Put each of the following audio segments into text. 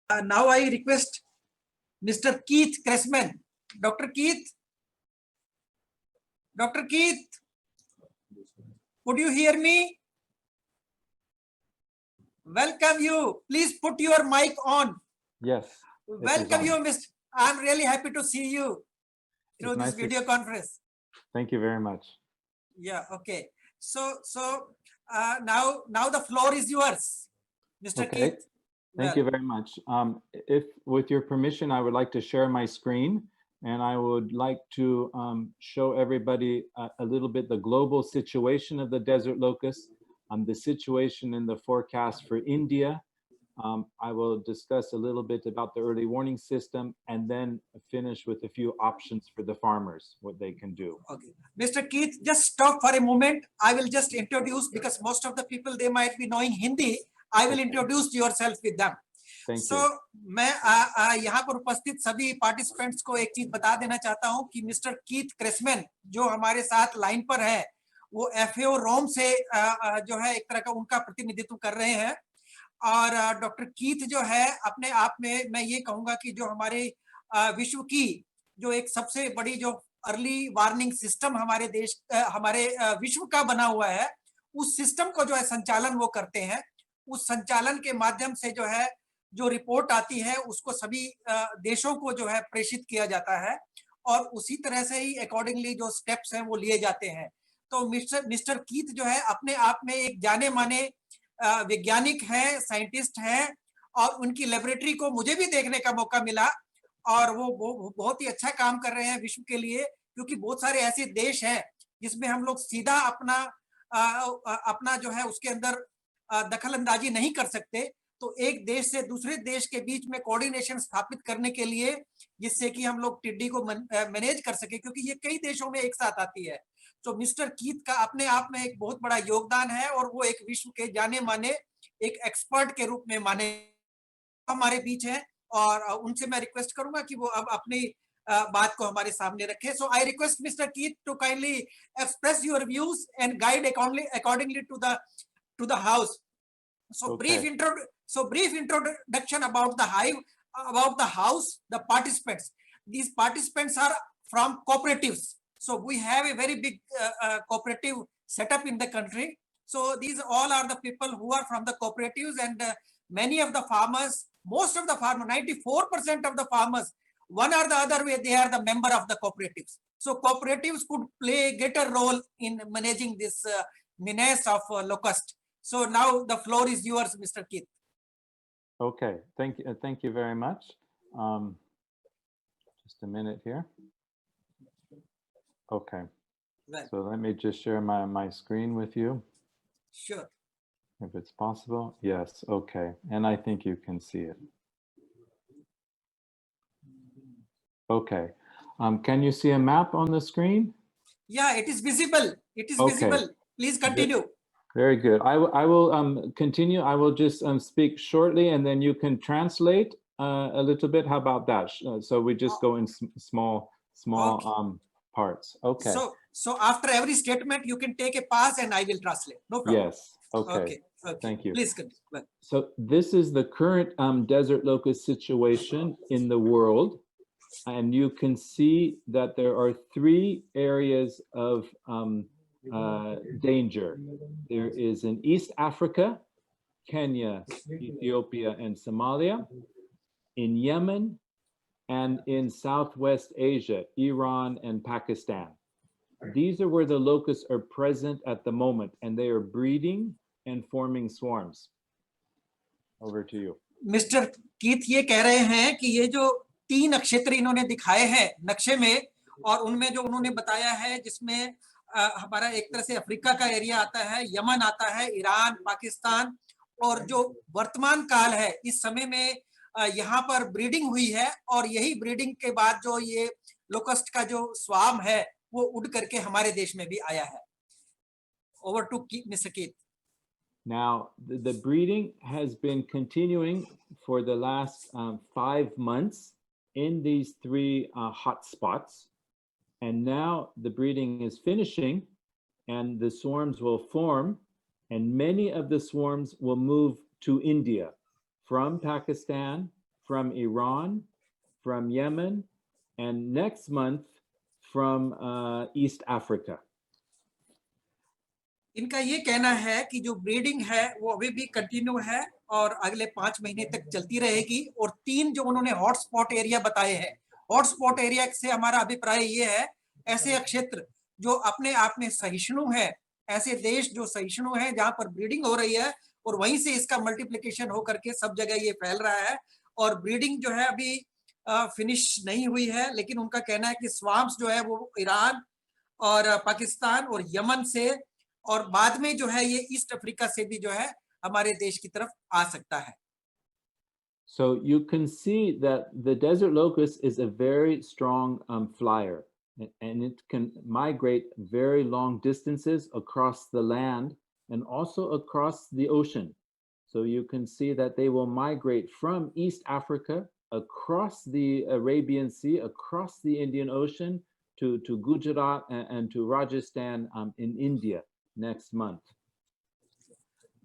Now I request Mr. Keith Cressman. Dr. Keith, could you hear me? Welcome you. Please put your mic on. Yes. Welcome you, Mr. I'm really happy to see you through this video conference. Thank you very much. Yeah. Okay. So now the floor is yours, Mr. Keith. Thank you very much. If, with your permission, I would like to share my screen, and I would like to show everybody a little bit the global situation of the desert locust, the situation in the forecast for India. I will discuss a little bit about the early warning system, and then finish with a few options for the farmers, what they can do. Okay. Mr. Keith, just stop for a moment. I will just introduce, because most of the people, they might be knowing Hindi. I will introduce yourself with them. So मैं यहाँ पर उपस्थित सभी participants को एक चीज बता देना चाहता हूँ कि मिस्टर कीथ क्रेसमैन जो हमारे साथ लाइन पर है, वो FAO रोम से जो है एक तरह का उनका प्रतिनिधित्व कर रहे हैं। और डॉक्टर कीथ जो है अपने आप में मैं ये कहूँगा कि जो हमारे विश्व की जो एक सबसे बड़ी जो अर्ली वार्निंग सिस्टम हमारे देश हमारे विश्व का बना हुआ है, उस सिस्टम को जो है संचालन वो करते हैं। उस संचालन के माध्यम से जो है जो रिपोर्ट आती है उसको सभी देशों को जो है प्रेषित किया जाता है, और उसी तरह से ही अकॉर्डिंगली जो स्टेप्स हैं वो लिए जाते हैं। तो मिस्टर कीथ जो है अपने आप में एक जाने माने वैज्ञानिक हैं, साइंटिस्ट हैं, और उनकी लेबोरेटरी को मुझे भी देखने का मौका मिला, और वो बहुत ही अच्छा काम कर रहे हैं विश्व के लिए, क्योंकि बहुत सारे ऐसे देश हैं जिसमें हम लोग सीधा अपना जो है उसके अंदर दखल अंदाजी नहीं कर सकते। तो एक देश से दूसरे देश के बीच में कोऑर्डिनेशन स्थापित करने के लिए, जिससे कि हम लोग टिड्डी को मैनेज कर सके, क्योंकि ये कई देशों में एक साथ आती है। तो मिस्टर कीथ का अपने आप में एक बहुत बड़ा योगदान है, और वो एक विश्व के जाने माने एक एक्सपर्ट के रूप में माने हमारे बीच हैं, और उनसे मैं रिक्वेस्ट करूंगा कि वो अब अपनी बात को हमारे सामने रखें। So I request Mister Keith to kindly express your views and guide accordingly to the house. So brief introduction about the hive, about the house, the participants. These participants are from cooperatives. So we have a very big cooperative setup in the country. So these all are the people who are from the cooperatives, and many of the farmers, most of the farmers, 94% of the farmers, one or the other way, they are the member of the cooperatives. So cooperatives could play a greater role in managing this menace of locust. So now the floor is yours, Mr. Keith. Okay, thank you very much. Just a minute here. Okay, right. So let me just share my screen with you. Sure. If it's possible. Yes, okay. And I think you can see it. Okay. Can you see a map on the screen? Yeah, it is visible. It is visible. Please continue. Very good. I will continue. I will just speak shortly, and then you can translate a little bit. How about that? So we just go in small parts. Okay. So after every statement, you can take a pause, and I will translate. No problem. Yes. Okay. Thank you. Please continue. So this is the current desert locust situation in the world, and you can see that there are 3 areas of danger. There is in East Africa, Kenya, Ethiopia, and Somalia, in Yemen, and in Southwest Asia, Iran and Pakistan. These are where the locusts are present at the moment, and they are breeding and forming swarms. Over to you. Mr. Keith ये कह रहे हैं कि ये जो 3 नक्षत्र इन्होंने दिखाए हैं नक्शे में, और उनमें जो उन्होंने बताया है, जिसमें हमारा एक तरह से अफ्रीका का एरिया आता है, यमन आता है, ईरान, पाकिस्तान, और जो वर्तमान काल है इस समय में यहाँ पर ब्रीडिंग हुई है, और यही ब्रीडिंग के बाद जो ये लोकस्ट का जो स्वाम है वो उड़ करके हमारे देश में भी आया है. Over to Mr. Keith. Now, the breeding has been continuing for the last 5 months in these 3 hot spots. And now the breeding is finishing, and the swarms will form, and many of the swarms will move to India from Pakistan, from Iran, from Yemen, and next month from East Africa. इनका ये कहना है कि जो breeding है वो अभी भी कंटिन्यू है और अगले 5 महीने तक चलती रहेगी। और 3 जो उन्होंने हॉटस्पॉट एरिया बताए हैं, हॉटस्पॉट एरिया से हमारा अभिप्राय ये है ऐसे क्षेत्र जो अपने आप में सहिष्णु है, ऐसे देश जो सहिष्णु है जहां पर ब्रीडिंग हो रही है और वहीं से इसका मल्टीप्लिकेशन होकर के सब जगह ये फैल रहा है। और ब्रीडिंग जो है अभी फिनिश नहीं हुई है, लेकिन उनका कहना है कि स्वाम्स जो है वो ईरान और पाकिस्तान और यमन से और बाद में जो है ये ईस्ट अफ्रीका से भी जो है हमारे देश की तरफ आ सकता है। So you can see that the desert locust is a very strong flyer, and it can migrate very long distances across the land and also across the ocean. So you can see that they will migrate from East Africa across the Arabian Sea, across the Indian Ocean to Gujarat and to Rajasthan in India next month.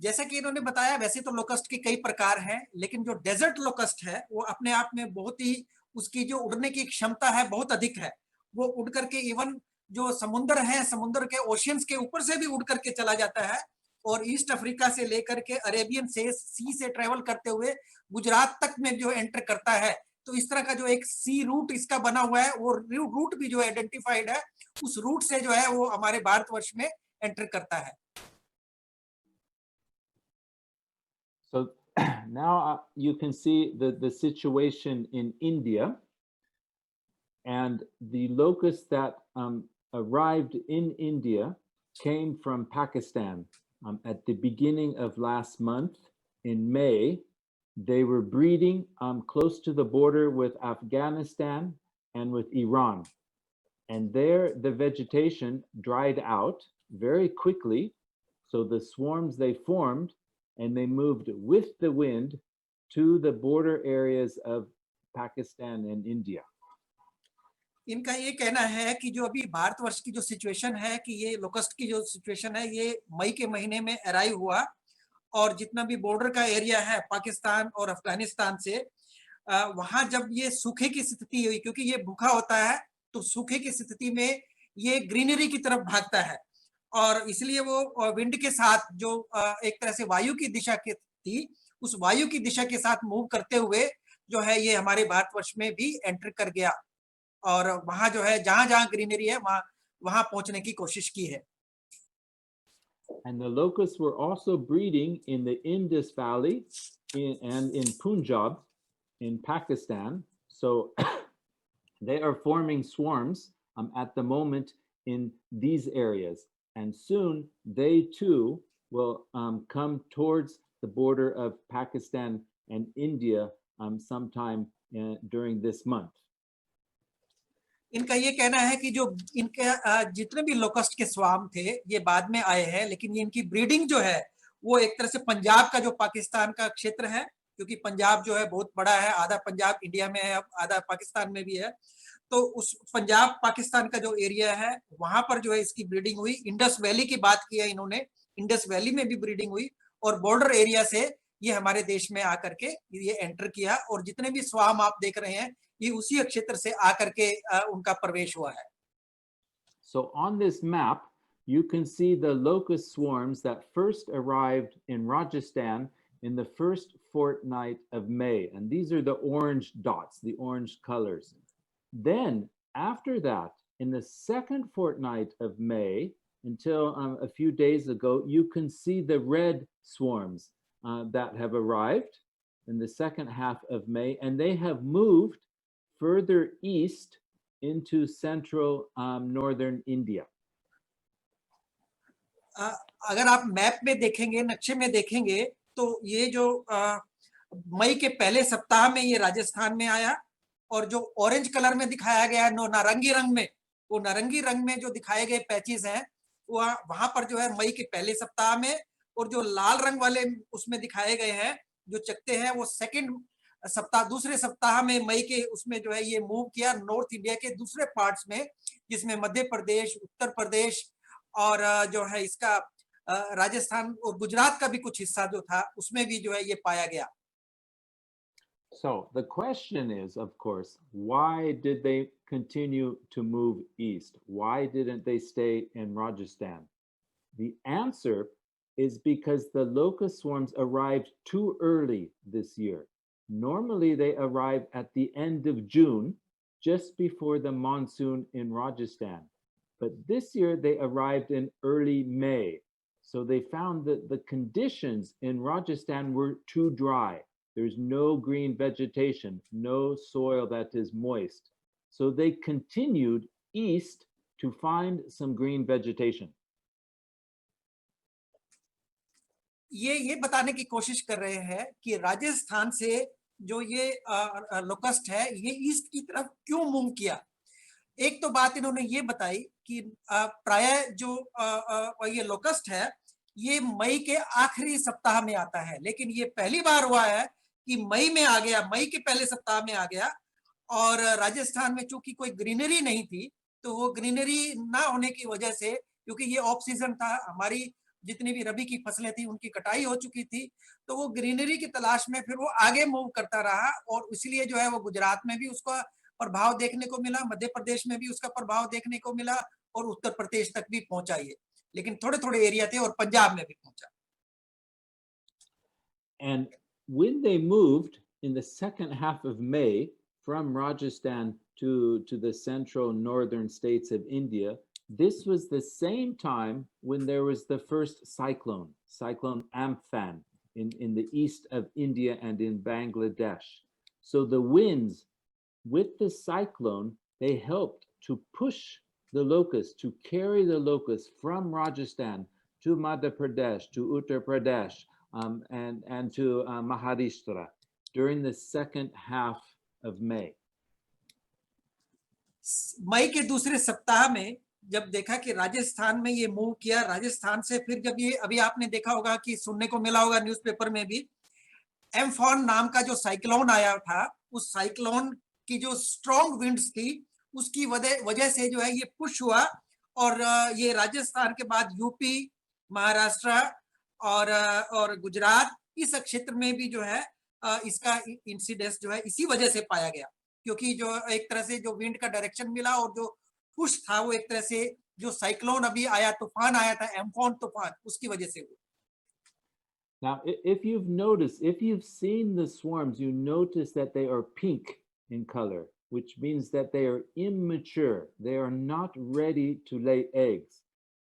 जैसा कि इन्होंने बताया, वैसे तो locust के कई प्रकार हैं, लेकिन जो डेजर्ट लोकस्ट है वो अपने आप में बहुत ही, उसकी जो उड़ने की क्षमता है बहुत अधिक है। वो उड़ करके इवन जो समुद्र है, समुद्र के ओशियंस के ऊपर से भी उड़ करके चला जाता है और ईस्ट अफ्रीका से लेकर के अरेबियन सी से ट्रेवल करते हुए गुजरात तक में जो एंटर करता है। तो इस तरह का जो एक सी रूट इसका बना हुआ है, वो रूट भी जो आइडेंटिफाइड है, उस रूट से जो है वो हमारे भारतवर्ष में एंटर करता है। So now you can see the situation in India, and the locusts that arrived in India came from Pakistan at the beginning of last month in May. They were breeding close to the border with Afghanistan and with Iran. And there the vegetation dried out very quickly. So the swarms they formed, and they moved with the wind to the border areas of Pakistan and India. इनका ये कहना है कि जो अभी भारतवर्ष की जो situation है, कि ये लोकस्ट की जो सिचुएशन है ये मई के महीने में अराइव हुआ और जितना भी बॉर्डर का एरिया है पाकिस्तान और अफगानिस्तान से, वहां जब ये सूखे की स्थिति हुई, क्योंकि ये भूखा होता है तो सूखे की स्थिति में ये ग्रीनरी की तरफ भागता है और इसलिए वो विंड के साथ जो एक तरह से वायु की दिशा की थी, उस वायु की दिशा के साथ मूव करते हुए जो है ये हमारे भारतवर्ष में भी एंटर कर गया और वहां जो है जहां-जहां ग्रीनरी है वहां पहुंचने की कोशिश की है। And the locusts were also breeding in the Indus Valley and in Punjab in Pakistan. So they are forming swarms at the moment in these areas. And soon they too will come towards the border of Pakistan and India sometime during this month. इनका ये कहना है कि जो इनके जितने भी locust के स्वाम थे ये बाद में आए हैं, लेकिन ये इनकी ब्रीडिंग जो है वो एक तरह से पंजाब का जो पाकिस्तान का क्षेत्र है, क्योंकि पंजाब जो है बहुत बड़ा है, आधा पंजाब इंडिया में है, आधा पाकिस्तान में भी है, तो उस पंजाब पाकिस्तान का जो एरिया है वहां पर जो है इसकी ब्रीडिंग हुई। इंडस वैली की बात की है इन्होंने, इंडस वैली में भी ब्रीडिंग हुई और बॉर्डर एरिया से ये हमारे देश में आकर के ये एंटर किया और जितने भी स्वाम आप देख रहे हैं ये उसी क्षेत्र से आकर के उनका प्रवेश हुआ है। So on this map you can see the locust swarms that first arrived in Rajasthan in the first fortnight of May, and these are the orange dots, the orange colors. Then after that, in the second fortnight of May until a few days ago, you can see the red swarms that have arrived in the second half of May, and they have moved further east into central northern India. अगर आप map में देखेंगे, नक्शे में देखेंगे तो ये जो मई के पहले सप्ताह में ये राजस्थान में आया और जो ऑरेंज कलर में दिखाया गया है नारंगी रंग में, वो नारंगी रंग में जो दिखाए गए पैचेस हैं वो वहां पर जो है मई के पहले सप्ताह में, और जो लाल रंग वाले उसमें दिखाए गए हैं जो चकते हैं वो सेकंड सप्ताह, दूसरे सप्ताह में मई के उसमें जो है ये मूव किया नॉर्थ इंडिया के दूसरे पार्ट्स में, जिसमें मध्य प्रदेश, उत्तर प्रदेश और जो है इसका राजस्थान और गुजरात का भी कुछ हिस्सा जो था उसमें भी जो है ये पाया गया। So the question is, of course, why did they continue to move east? Why didn't they stay in Rajasthan? The answer is because the locust swarms arrived too early this year. Normally, they arrive at the end of June, just before the monsoon in Rajasthan. But this year, they arrived in early May. So they found that the conditions in Rajasthan were too dry. There's no green vegetation, no soil that is moist. So they continued east to find some green vegetation. ये बताने की कोशिश कर रहे हैं कि राजस्थान से जो ये लोकस्ट है ये ईस्ट की तरफ क्यों मूव किया। एक तो बात इन्होंने ये बताई कि प्राय जो ये लोकस्ट है ये मई के आखिरी सप्ताह में आता है, लेकिन ये पहली बार हुआ है कि मई में आ गया, मई के पहले सप्ताह में आ गया। और राजस्थान में चूंकि कोई ग्रीनरी नहीं थी, तो वो ग्रीनरी ना होने की वजह से, क्योंकि ये ऑफ सीजन था, हमारी जितनी भी रबी की फसलें थी उनकी कटाई हो चुकी थी, तो वो ग्रीनरी की तलाश में फिर वो आगे मूव करता रहा और इसलिए जो है वो गुजरात में भी उसका प्रभाव देखने को मिला, मध्य प्रदेश में भी उसका प्रभाव देखने को मिला और उत्तर प्रदेश तक भी पहुंचा ये, लेकिन थोड़े थोड़े एरिया थे और पंजाब में भी पहुंचा। And when they moved in the second half of May from Rajasthan to the central northern states of India, this was the same time when there was the first cyclone, Cyclone Amphan, in the east of India and in Bangladesh. So the winds with the cyclone, they helped to push the locusts, to carry the locusts from Rajasthan to Madhya Pradesh, to Uttar Pradesh, and to Maharashtra during the second half of May. मई के दूसरे सप्ताह में जब देखा कि राजस्थान में ये move किया, राजस्थान से फिर जब ये अभी आपने देखा होगा कि सुनने को मिला होगा न्यूज़पेपर में भी, एम्फॉन नाम का जो साइक्लोन आया था, उस साइक्लोन की जो स्ट्रॉन्ग विंड्स थी उसकी वजह से जो है ये पुश हुआ और ये राजस्थान के बाद यूपी, महाराष्ट्र और गुजरात इस क्षेत्र में भी जो है इसका इंसिडेंस जो है इसी वजह से पाया गया, क्योंकि जो एक तरह से जो विंड का डायरेक्शन मिला और जो पुश था वो एक तरह से जो साइक्लोन अभी आया, तूफान आया था, एम्फॉन तूफान, उसकी वजह से हुआ। Now, if you've noticed, if you've seen the swarms, you notice that they are pink in color, which means that they are immature. They are not ready to lay eggs.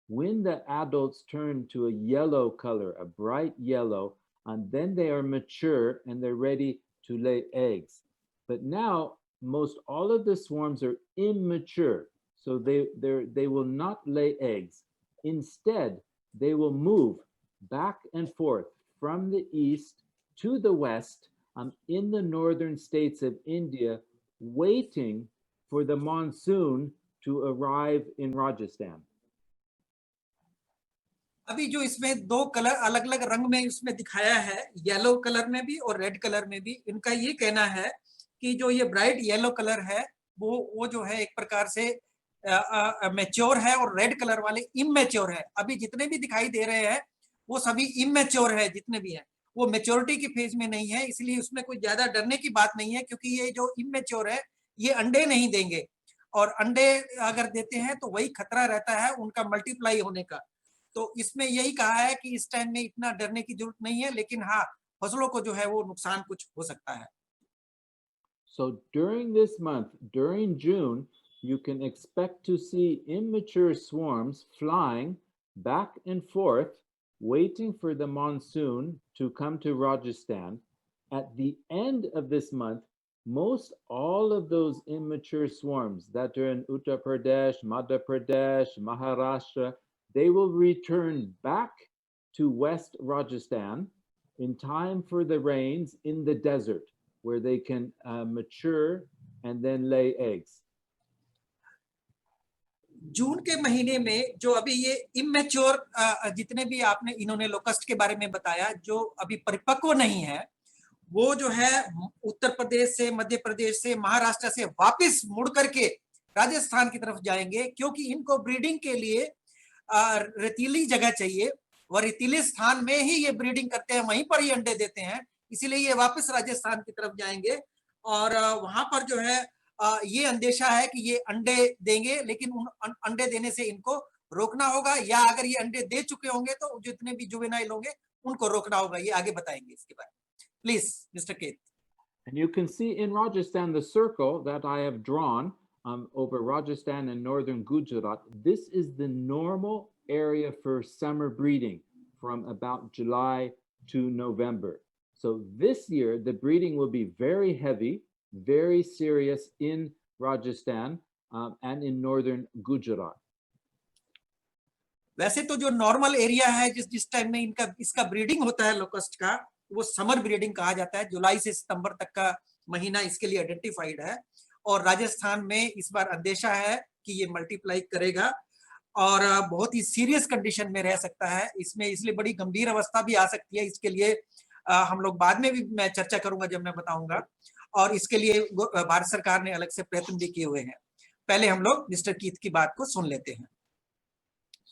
When the adults turn to a yellow color, a bright yellow, and then they are mature and they're ready to lay eggs. But now, most all of the swarms are immature, so they will not lay eggs. Instead, they will move back and forth from the east to the west in the northern states of India, waiting for the monsoon to arrive in Rajasthan. अभी जो इसमें दो colour अलग अलग रंग में इसमें दिखाया है, येलो कलर में भी और रेड कलर में भी, इनका ये कहना है कि जो ये ब्राइट येलो कलर है वो जो है एक प्रकार से मैच्योर है और रेड कलर वाले इमैच्योर है। अभी जितने भी दिखाई दे रहे हैं वो सभी इमैच्योर है, जितने भी हैं वो मैच्योरिटी की फेज में नहीं है, इसलिए उसमें कोई ज्यादा डरने की बात नहीं है, क्योंकि ये जो इमैच्योर है ये अंडे नहीं देंगे और अंडे अगर देते हैं तो वही खतरा रहता है उनका मल्टीप्लाई होने का। तो इसमें यही कहा है कि इस टाइम में इतना डरने की जरूरत नहीं है, लेकिन हाँ फसलों को जो है वो नुकसान कुछ हो सकता है। So during this month, during June, you can expect to see immature swarms flying back and forth, waiting for the monsoon to come to Rajasthan. At the end of this month, most all of those immature swarms that are in Uttar Pradesh, Madhya Pradesh, Maharashtra, they will return back to West Rajasthan in time for the rains in the desert, where they can mature and then lay eggs. जून के महीने में जो अभी ये immature जितने भी आपने इन्होंने लोकस्ट के बारे में बताया, जो अभी परिपक्व नहीं है, वो जो है उत्तर प्रदेश से, मध्य प्रदेश से, महाराष्ट्र से वापस मुड़ करके राजस्थान की तरफ जाएंगे, क्योंकि इनको ब्रीडिंग के लिए रेतीली जगह चाहिए और रेतीले स्थान में ही ये ब्रीडिंग करते हैं, वहीं पर ही अंडे देते हैं, इसीलिए ये वापस राजस्थान की तरफ जाएंगे और वहां पर जो है ये अंदेशा है कि ये अंडे देंगे, लेकिन उन अंडे देने से इनको रोकना होगा, या अगर ये अंडे दे चुके होंगे तो जितने भी जुवेनाइल होंगे उनको रोकना होगा। ये आगे बताएंगे इसके बारे में। प्लीज मिस्टर केत। And you can see in Rajasthan the circle that I have drawn over Rajasthan and northern Gujarat. This is the normal area for summer breeding from about July to November. So this year, the breeding will be very heavy, very serious in Rajasthan and in northern Gujarat. वैसे तो जो normal area है जिस time में इसका breeding होता है locust का, वो समर ब्रीडिंग कहा जाता है। जुलाई से सितंबर तक का महीना इसके लिए आइडेंटिफाइड है, और राजस्थान में इस बार अंदेशा है कि ये मल्टीप्लाई करेगा और बहुत ही सीरियस कंडीशन में रह सकता है। इसमें इसलिए बड़ी गंभीर अवस्था भी आ सकती है। इसके लिए हम लोग बाद में भी मैं चर्चा करूंगा जब मैं बताऊंगा, और इसके लिए भारत सरकार ने अलग से प्रयत्न भी किए हुए हैं। पहले हम लोग मिस्टर कीथ की बात को सुन लेते हैं।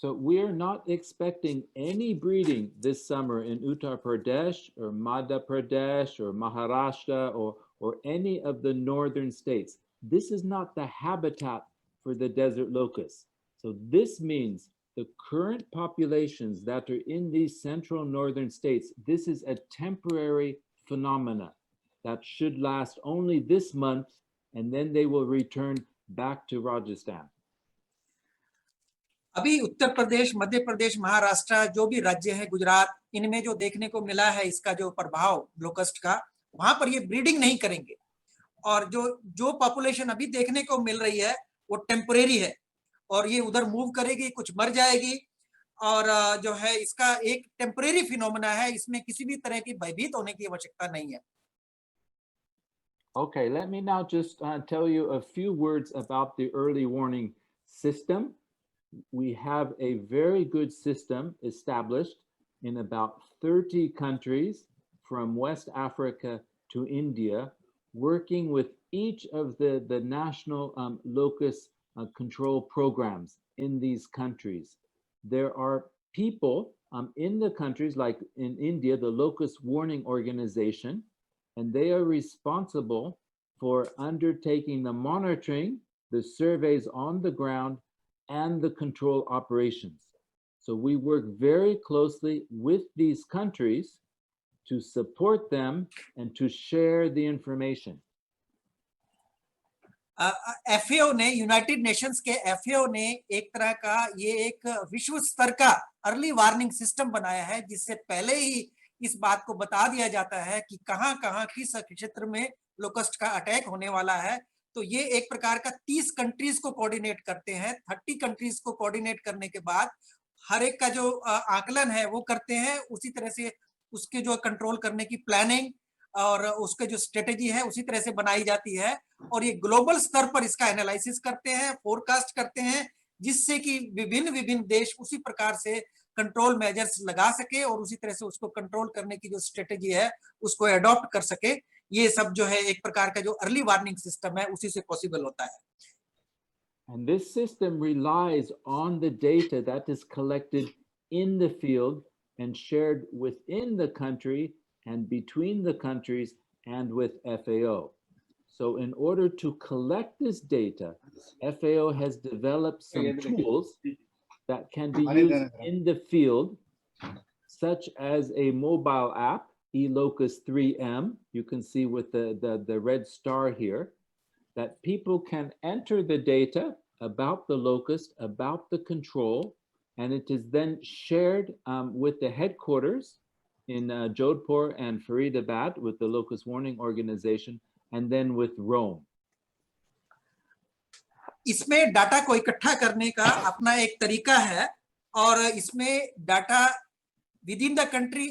So we're not expecting any breeding this summer in Uttar Pradesh or Madhya Pradesh or Maharashtra or any of the northern states. This is not the habitat for the desert locust. So this means the current populations that are in these central northern states, this is a temporary phenomena that should last only this month, and then they will return back to Rajasthan. अभी उत्तर प्रदेश, मध्य प्रदेश, महाराष्ट्र, जो भी राज्य हैं, गुजरात, इनमें जो देखने को मिला है इसका जो प्रभाव लोकस्ट का, वहां पर ये ब्रीडिंग नहीं करेंगे, और जो पॉपुलेशन अभी देखने को मिल रही है वो टेम्परेरी है, और ये उधर मूव करेगी, कुछ मर जाएगी, और जो है इसका एक टेम्परेरी फिनोमेना है, इसमें किसी भी तरह की भयभीत होने की आवश्यकता नहीं है। Okay, let me now just tell you a few words about the early warning system. We have a very good system established in about 30 countries from West Africa to India, working with each of the national locust control programs in these countries. There are people in the countries, like in India, the Locust Warning Organization, and they are responsible for undertaking the monitoring, the surveys on the ground, and the control operations. So we work very closely with these countries to support them and to share the information. FAO ने, United Nations के FAO ने एक तरह का ये एक विश्व स्तर का अर्ली वार्निंग सिस्टम बनाया है, जिससे पहले ही इस बात को बता दिया जाता है कि कहां कहां किस क्षेत्र में लोकस्ट का अटैक होने वाला है। तो ये एक प्रकार का 30 कंट्रीज को कोऑर्डिनेट करते हैं। 30 कंट्रीज को कोऑर्डिनेट करने के बाद हर एक का जो आकलन है वो करते हैं, उसी तरह से उसके जो कंट्रोल करने की प्लानिंग और उसके जो स्ट्रेटेजी है उसी तरह से बनाई जाती है, और ये ग्लोबल स्तर पर इसका एनालिसिस करते हैं, फोरकास्ट करते हैं, जिससे कि विभिन्न देश उसी प्रकार से कंट्रोल मेजर्स लगा सके और उसी तरह से उसको कंट्रोल करने की जो स्ट्रेटेजी है उसको अडॉप्ट कर सके। ये सब जो है एक प्रकार का जो अर्ली वार्निंग सिस्टम है उसी से पॉसिबल होता है। And this system relies on the data that is collected in the field and shared within the country and between the countries and with FAO. So in order to collect this data, FAO has developed some tools that can be used in the field, such as a mobile app, eLocust 3M, you can see with the red star here, that people can enter the data about the locust, about the control, and it is then shared with the headquarters in Jodhpur and Faridabad with the Locust Warning Organization, and then with Rome. इसमें data को इकट्ठा करने का अपना एक तरीका है, और इसमें data with in the country,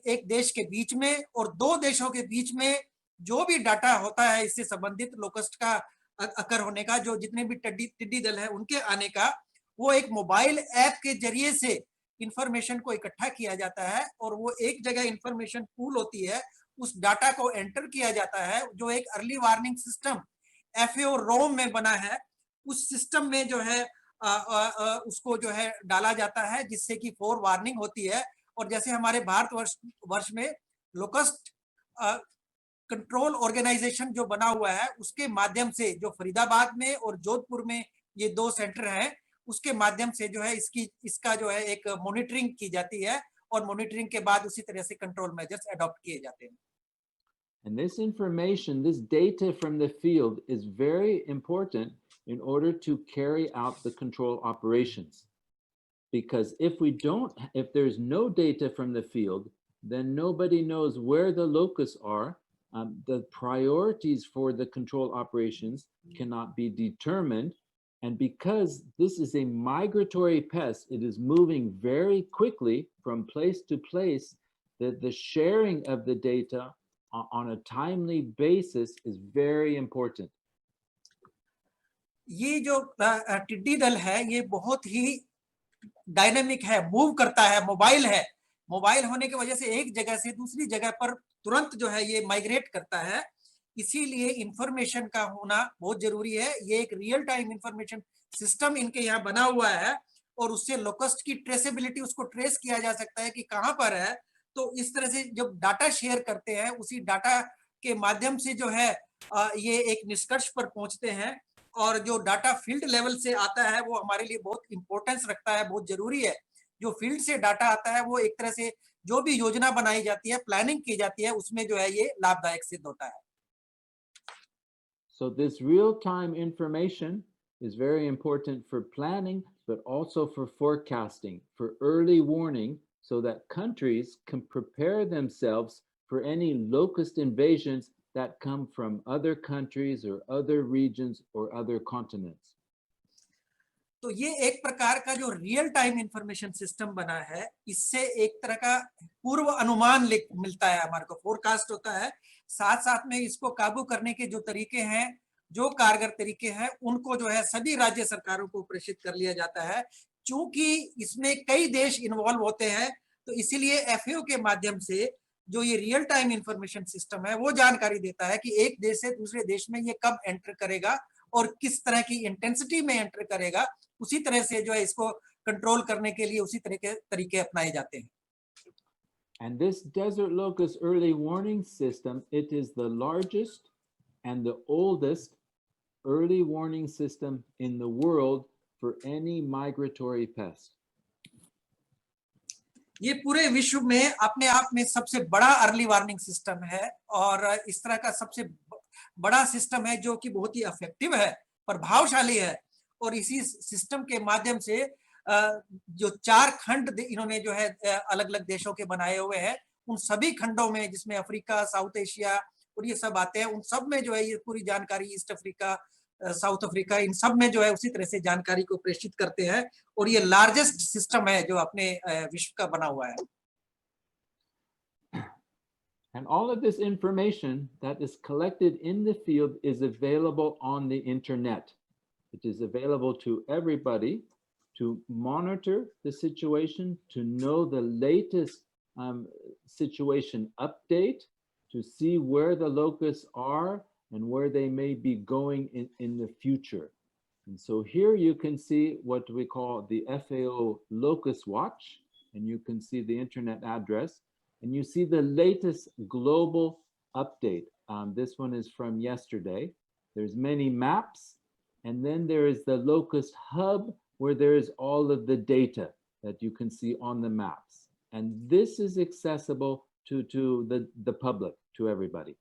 एक देश के बीच में और दो देशों के बीच में जो भी डाटा होता है इससे संबंधित लोकस्ट का अकर होने का, जो जितने भी टिड्डी दल है उनके आने का, वो एक मोबाइल ऐप के जरिए से इंफॉर्मेशन को इकट्ठा किया जाता है, और वो एक जगह इंफॉर्मेशन पूल होती है, उस डाटा को एंटर किया जाता है, जो एक अर्ली वार्निंग सिस्टम FAO रोम में बना है। उस सिस्टम में जो है उसको जो है डाला जाता है, जिससे कि फोर वार्निंग होती है। और जैसे हमारे भारत वर्ष में लोकस्ट कंट्रोल ऑर्गेनाइजेशन जो बना हुआ है उसके माध्यम से, जो फरीदाबाद में और जोधपुर में ये 2 सेंटर हैं, उसके माध्यम से जो है इसका जो है एक मॉनिटरिंग की जाती है और मॉनिटरिंग के बाद उसी तरह से कंट्रोल मेजर्स अडॉप्ट किए जाते हैं। And this information, this data from the field is very important in order to carry out the control operations. Because if there's no data from the field, then nobody knows where the locusts are. The priorities for the control operations cannot be determined. And because this is a migratory pest, it is moving very quickly from place to place, that the sharing of the data on a timely basis is very important. ये जो टिड्डी दल है ये बहुत ही dynamic है, move करता है, मोबाइल होने की वजह से एक जगह से दूसरी जगह पर तुरंत जो है ये माइग्रेट करता है। इसीलिए इंफॉर्मेशन का होना बहुत जरूरी है। ये एक रियल टाइम इंफॉर्मेशन सिस्टम इनके यहाँ बना हुआ है और उससे लोकस्ट की ट्रेसेबिलिटी, उसको ट्रेस किया जा सकता है कि कहाँ पर है। तो इस तरह से जब डाटा शेयर करते हैं, उसी डाटा के माध्यम से जो है ये एक निष्कर्ष पर पहुंचते हैं। और जो डाटा फील्ड लेवल से आता है वो हमारे लिए बहुत इंपॉर्टेंस रखता है, बहुत जरूरी है। जो फील्ड से डाटा आता है वो एक तरह से जो भी योजना बनाई जाती है, प्लानिंग की जाती है, उसमें जो है ये लाभदायक सिद्ध होता है। So this real-time information is very important for planning, but also for forecasting, for early warning, so that countries can prepare themselves for any locust invasions that come from other countries or other regions or other continents. तो ये एक प्रकार का जो real time information system बना है, इससे एक तरह का पूर्व अनुमान मिलता है, हमारे को फोरकास्ट होता है। साथ साथ में इसको काबू करने के जो तरीके हैं, जो कारगर तरीके हैं, उनको जो है सभी राज्य सरकारों को प्रेषित कर लिया जाता है। चूंकि इसमें कई देश इन्वॉल्व होते हैं, तो इसीलिए एफएओ के माध्यम से जो ये रियल टाइम इंफॉर्मेशन सिस्टम है वो जानकारी देता है कि एक देश से दूसरे देश में ये कब एंटर करेगा और किस तरह की इंटेंसिटी में एंटर करेगा। उसी तरह से जो है इसको कंट्रोल करने के लिए उसी तरह के तरीके अपनाए जाते हैं। And this desert locust early warning system, it is the largest and the oldest early warning system in the world for any migratory pest. ये पूरे विश्व में अपने आप में सबसे बड़ा अर्ली वार्निंग सिस्टम है और इस तरह का सबसे बड़ा सिस्टम है जो कि बहुत ही इफेक्टिव है, प्रभावशाली है। और इसी सिस्टम के माध्यम से जो 4 खंड इन्होंने जो है अलग अलग देशों के बनाए हुए हैं, उन सभी खंडों में, जिसमें अफ्रीका, साउथ एशिया और ये सब आते हैं, उन सब में जो है ये पूरी जानकारी, ईस्ट अफ्रीका, साउथ अफ्रीका, इन सब में जो है उसी तरह से जानकारी को प्रेषित करते हैं। और ये लार्जेस्ट सिस्टम है जो अपने विश्व का बना हुआ है। And all of this information that is collected in the field is available on the internet. It is available to everybody to monitor the situation, to know the latest situation update, to see where the locusts are and where they may be going in the future. And so here you can see what we call the FAO Locust Watch, and you can see the internet address, and you see the latest global update. This one is from yesterday. There's many maps, and then there is the Locust Hub, where there is all of the data that you can see on the maps. And this is accessible to the public, to everybody.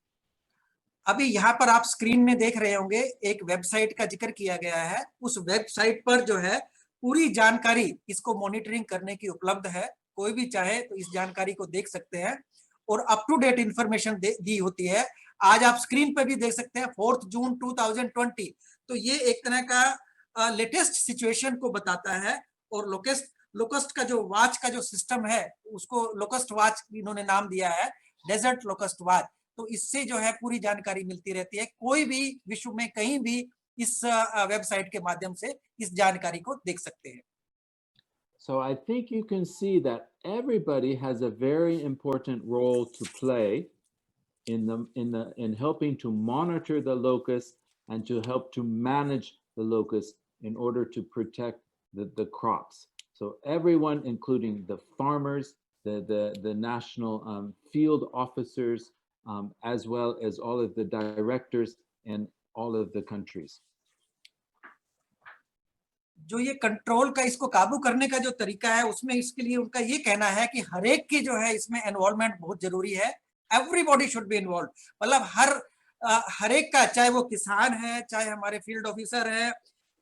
अभी यहाँ पर आप screen में देख रहे होंगे, एक website का जिक्र किया गया है। उस वेबसाइट पर जो है पूरी जानकारी इसको मॉनिटरिंग करने की उपलब्ध है। कोई भी चाहे तो इस जानकारी को देख सकते हैं और अप टू डेट इंफॉर्मेशन दी होती है। आज आप स्क्रीन पर भी देख सकते हैं 4 जून 2020। तो ये एक तरह का लेटेस्ट सिचुएशन को बताता है। और लोकस्ट का जो वॉच का जो सिस्टम है, उसको लोकस्ट वॉच इन्होंने नाम दिया है, डेजर्ट लोकस्ट वॉच। तो इससे जो है पूरी जानकारी मिलती रहती है। कोई भी विश्व में कहीं भी इस वेबसाइट के माध्यम से इस जानकारी को देख सकते हैं। So I think you can see that everybody has a very important role to play in helping to monitor the locust and to help to manage the locust in order to protect the crops. So everyone, including the farmers, the national field officers, as well as all of the directors in all of the countries. जो ये control का, इसको काबू करने का जो तरीका है, उसमें इसके लिए उनका ये कहना है कि हर एक की जो है इसमें इन्वॉल्वमेंट बहुत जरूरी है. Everybody should be involve. मतलब हर एक का, चाहे वो किसान है, चाहे हमारे फील्ड ऑफिसर है,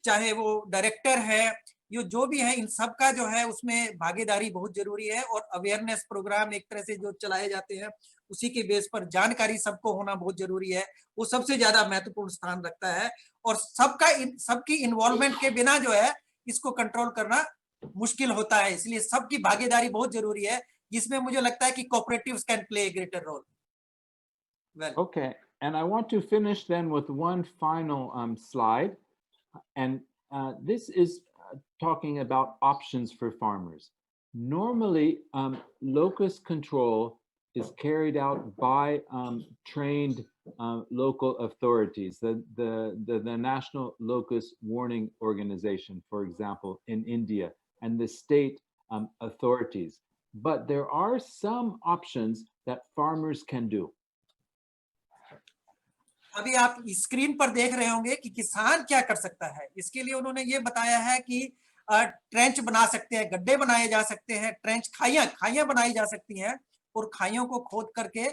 चाहे वो डायरेक्टर है, ये जो भी है, इन सब का जो है उसमें भागीदारी बहुत जरूरी है. और अवेयरनेस प्रोग्राम एक तरह से जो चलाए जाते हैं, उसी के बेस पर जानकारी सबको होना बहुत जरूरी है. वो सबसे ज्यादा महत्वपूर्ण स्थान रखता है. और सबकी इन्वॉल्वमेंट के बिना जो है इसको कंट्रोल करना मुश्किल होता है. इसलिए सबकी भागीदारी बहुत जरूरी है, जिसमें मुझे लगता है कि cooperatives can play a greater role. Well, Okay, and I want to finish then with one final slide, and this is talking about options for farmers. Normally, locust control is carried out by trained local authorities, the National Locust Warning Organization, for example, in India, and the state authorities. But there are some options that farmers can do. अभी आप screen पर देख रहे होंगे कि किसान क्या कर सकता है. इसके लिए उन्होंने ये बताया है कि ट्रेंच बना सकते हैं, गड्ढे बनाए जा सकते हैं, ट्रेंच खाइयां बनाई जा सकती हैं, और खाइयों को खोद करके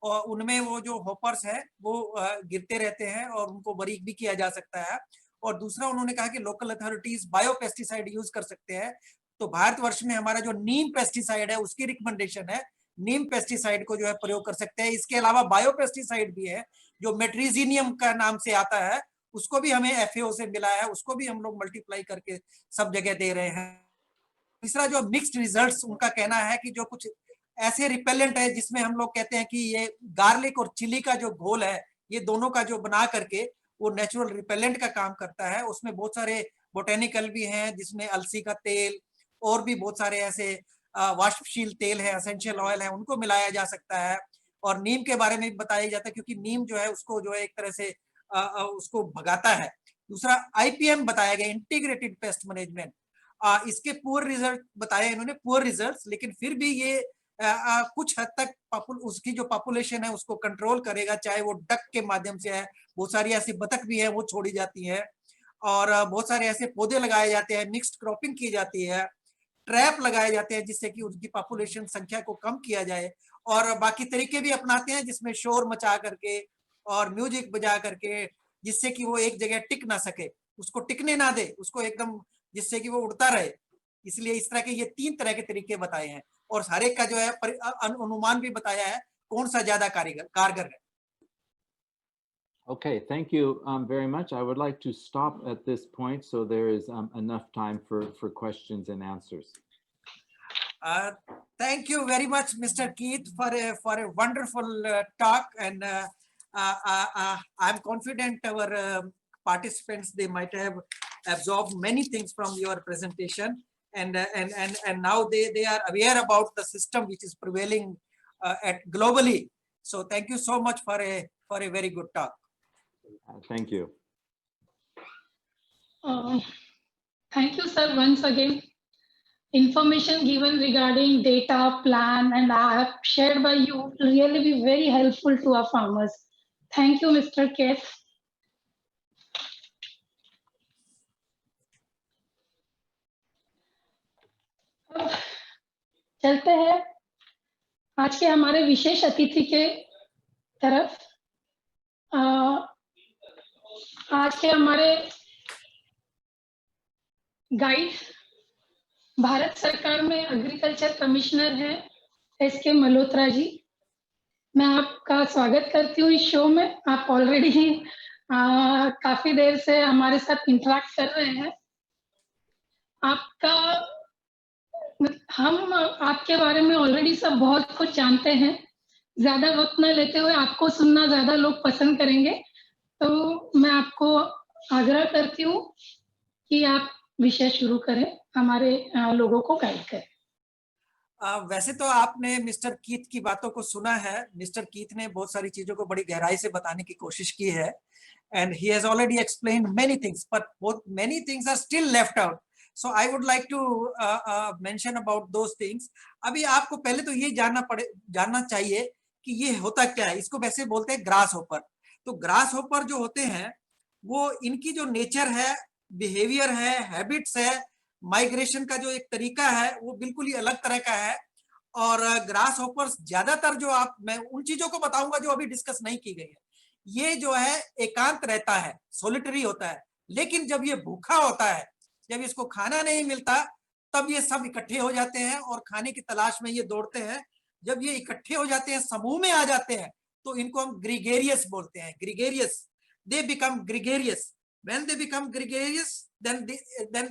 और उनमें वो जो होपर्स है वो गिरते रहते हैं, और उनको बारीक भी किया जा सकता है. और दूसरा उन्होंने कहा कि local authorities bio pesticide use कर सकते हैं. तो भारतवर्ष में हमारा जो नीम पेस्टिसाइड है, उसकी रिकमेंडेशन है, नीम पेस्टिसाइड को जो है प्रयोग कर सकते हैं. इसके अलावा बायो पेस्टिसाइड भी है जो मेट्रीजीनियम का नाम से आता है, उसको भी हमें FAO से मिला है, उसको भी हम लोग मल्टीप्लाई करके सब जगह दे रहे हैं. तीसरा जो मिक्स्ड रिजल्ट्स, उनका कहना है कि जो कुछ ऐसे रिपेलेंट है जिसमें हम लोग कहते हैं कि ये गार्लिक और चिली का जो घोल है, ये दोनों का जो बना करके वो नेचुरल रिपेलेंट का काम करता है. उसमें बहुत सारे बोटेनिकल भी हैं, जिसमें अलसी का तेल और भी बहुत सारे ऐसे वाष्पशील तेल है, एसेंशियल ऑयल है, उनको मिलाया जा सकता है. और नीम के बारे में भी बताया जाता है, क्योंकि नीम जो है उसको जो है एक तरह से उसको भगाता है. दूसरा IPM बताया गया, इंटीग्रेटेड पेस्ट मैनेजमेंट. इसके पुअर रिजल्ट बताए इन्होंने, पुअर रिजल्ट्स, लेकिन फिर भी ये कुछ हद तक उसकी जो पॉपुलेशन है उसको कंट्रोल करेगा, चाहे वो डक के माध्यम से है. बहुत सारी ऐसी बतख भी है वो छोड़ी जाती है, और बहुत सारे ऐसे पौधे लगाए जाते हैं, मिक्स्ड क्रॉपिंग की जाती है, ट्रैप लगाए जाते हैं जिससे कि उनकी पॉपुलेशन संख्या को कम किया जाए. और बाकी तरीके भी अपनाते हैं, जिसमें शोर मचा करके और म्यूजिक बजा करके, जिससे कि वो एक जगह टिक ना सके, उसको टिकने ना दे, उसको एकदम, जिससे कि वो उड़ता रहे. इसलिए इस तरह के ये 3 तरह के तरीके बताए हैं, और हर एक का जो है अनुमान भी बताया है कौन सा ज्यादा कारगर है. Okay, thank you very much. I would like to stop at this point so there is enough time for questions and answers. Thank you very much, Mr. Keith, for a wonderful talk, and I'm confident our participants, they might have absorbed many things from your presentation, and now they are aware about the system which is prevailing at globally. So thank you so much for a very good talk. Thank you. Thank you, sir, once again. Information given regarding data, plan, and app shared by you will really be very helpful to our farmers. Thank you, Mr. Keith. चलते हैं आज के हमारे विशेष अतिथि के तरफ. आज के हमारे गाइड भारत सरकार में एग्रीकल्चर कमिश्नर है SK मल्होत्रा जी. मैं आपका स्वागत करती हूँ इस शो में. आप ऑलरेडी काफी देर से हमारे साथ इंटरेक्ट कर रहे हैं. हम आपके बारे में ऑलरेडी सब बहुत कुछ जानते हैं. ज्यादा वक्त न लेते हुए आपको सुनना ज्यादा लोग पसंद करेंगे, तो मैं आपको आग्रह करती हूँ कि आप विषय शुरू करें, हमारे लोगों को गाइड करें. वैसे तो आपने मिस्टर कीथ की बातों को सुना है. मिस्टर कीथ ने बहुत सारी चीजों को बड़ी गहराई से बताने की कोशिश की है, and he has already explained many things, but many things are still left out. So I would like to mention about those things. अभी आपको पहले तो ये जानना चाहिए कि ये होता क्या है। इसको वैसे बोलते हैं ग्रास होपर। तो ग्रास होपर जो होते हैं वो इनकी जो नेचर है, बिहेवियर है, हैबिट्स है, माइग्रेशन का जो एक तरीका है वो बिल्कुल ही अलग तरह का है। और ग्रास होपर्स ज्यादातर जो मैं उन चीजों को बताऊंगा जो अभी डिस्कस नहीं की गई है। ये जो है एकांत रहता है, सोलिटरी होता है, लेकिन जब ये भूखा होता है, जब इसको खाना नहीं मिलता, तब ये सब इकट्ठे हो जाते हैं और खाने की तलाश में ये दौड़ते हैं। जब ये इकट्ठे हो जाते हैं, समूह में आ जाते हैं, तो इनको हम ग्रीगेरियस बोलते हैं। Gregarious, they become gregarious. When they become gregarious, then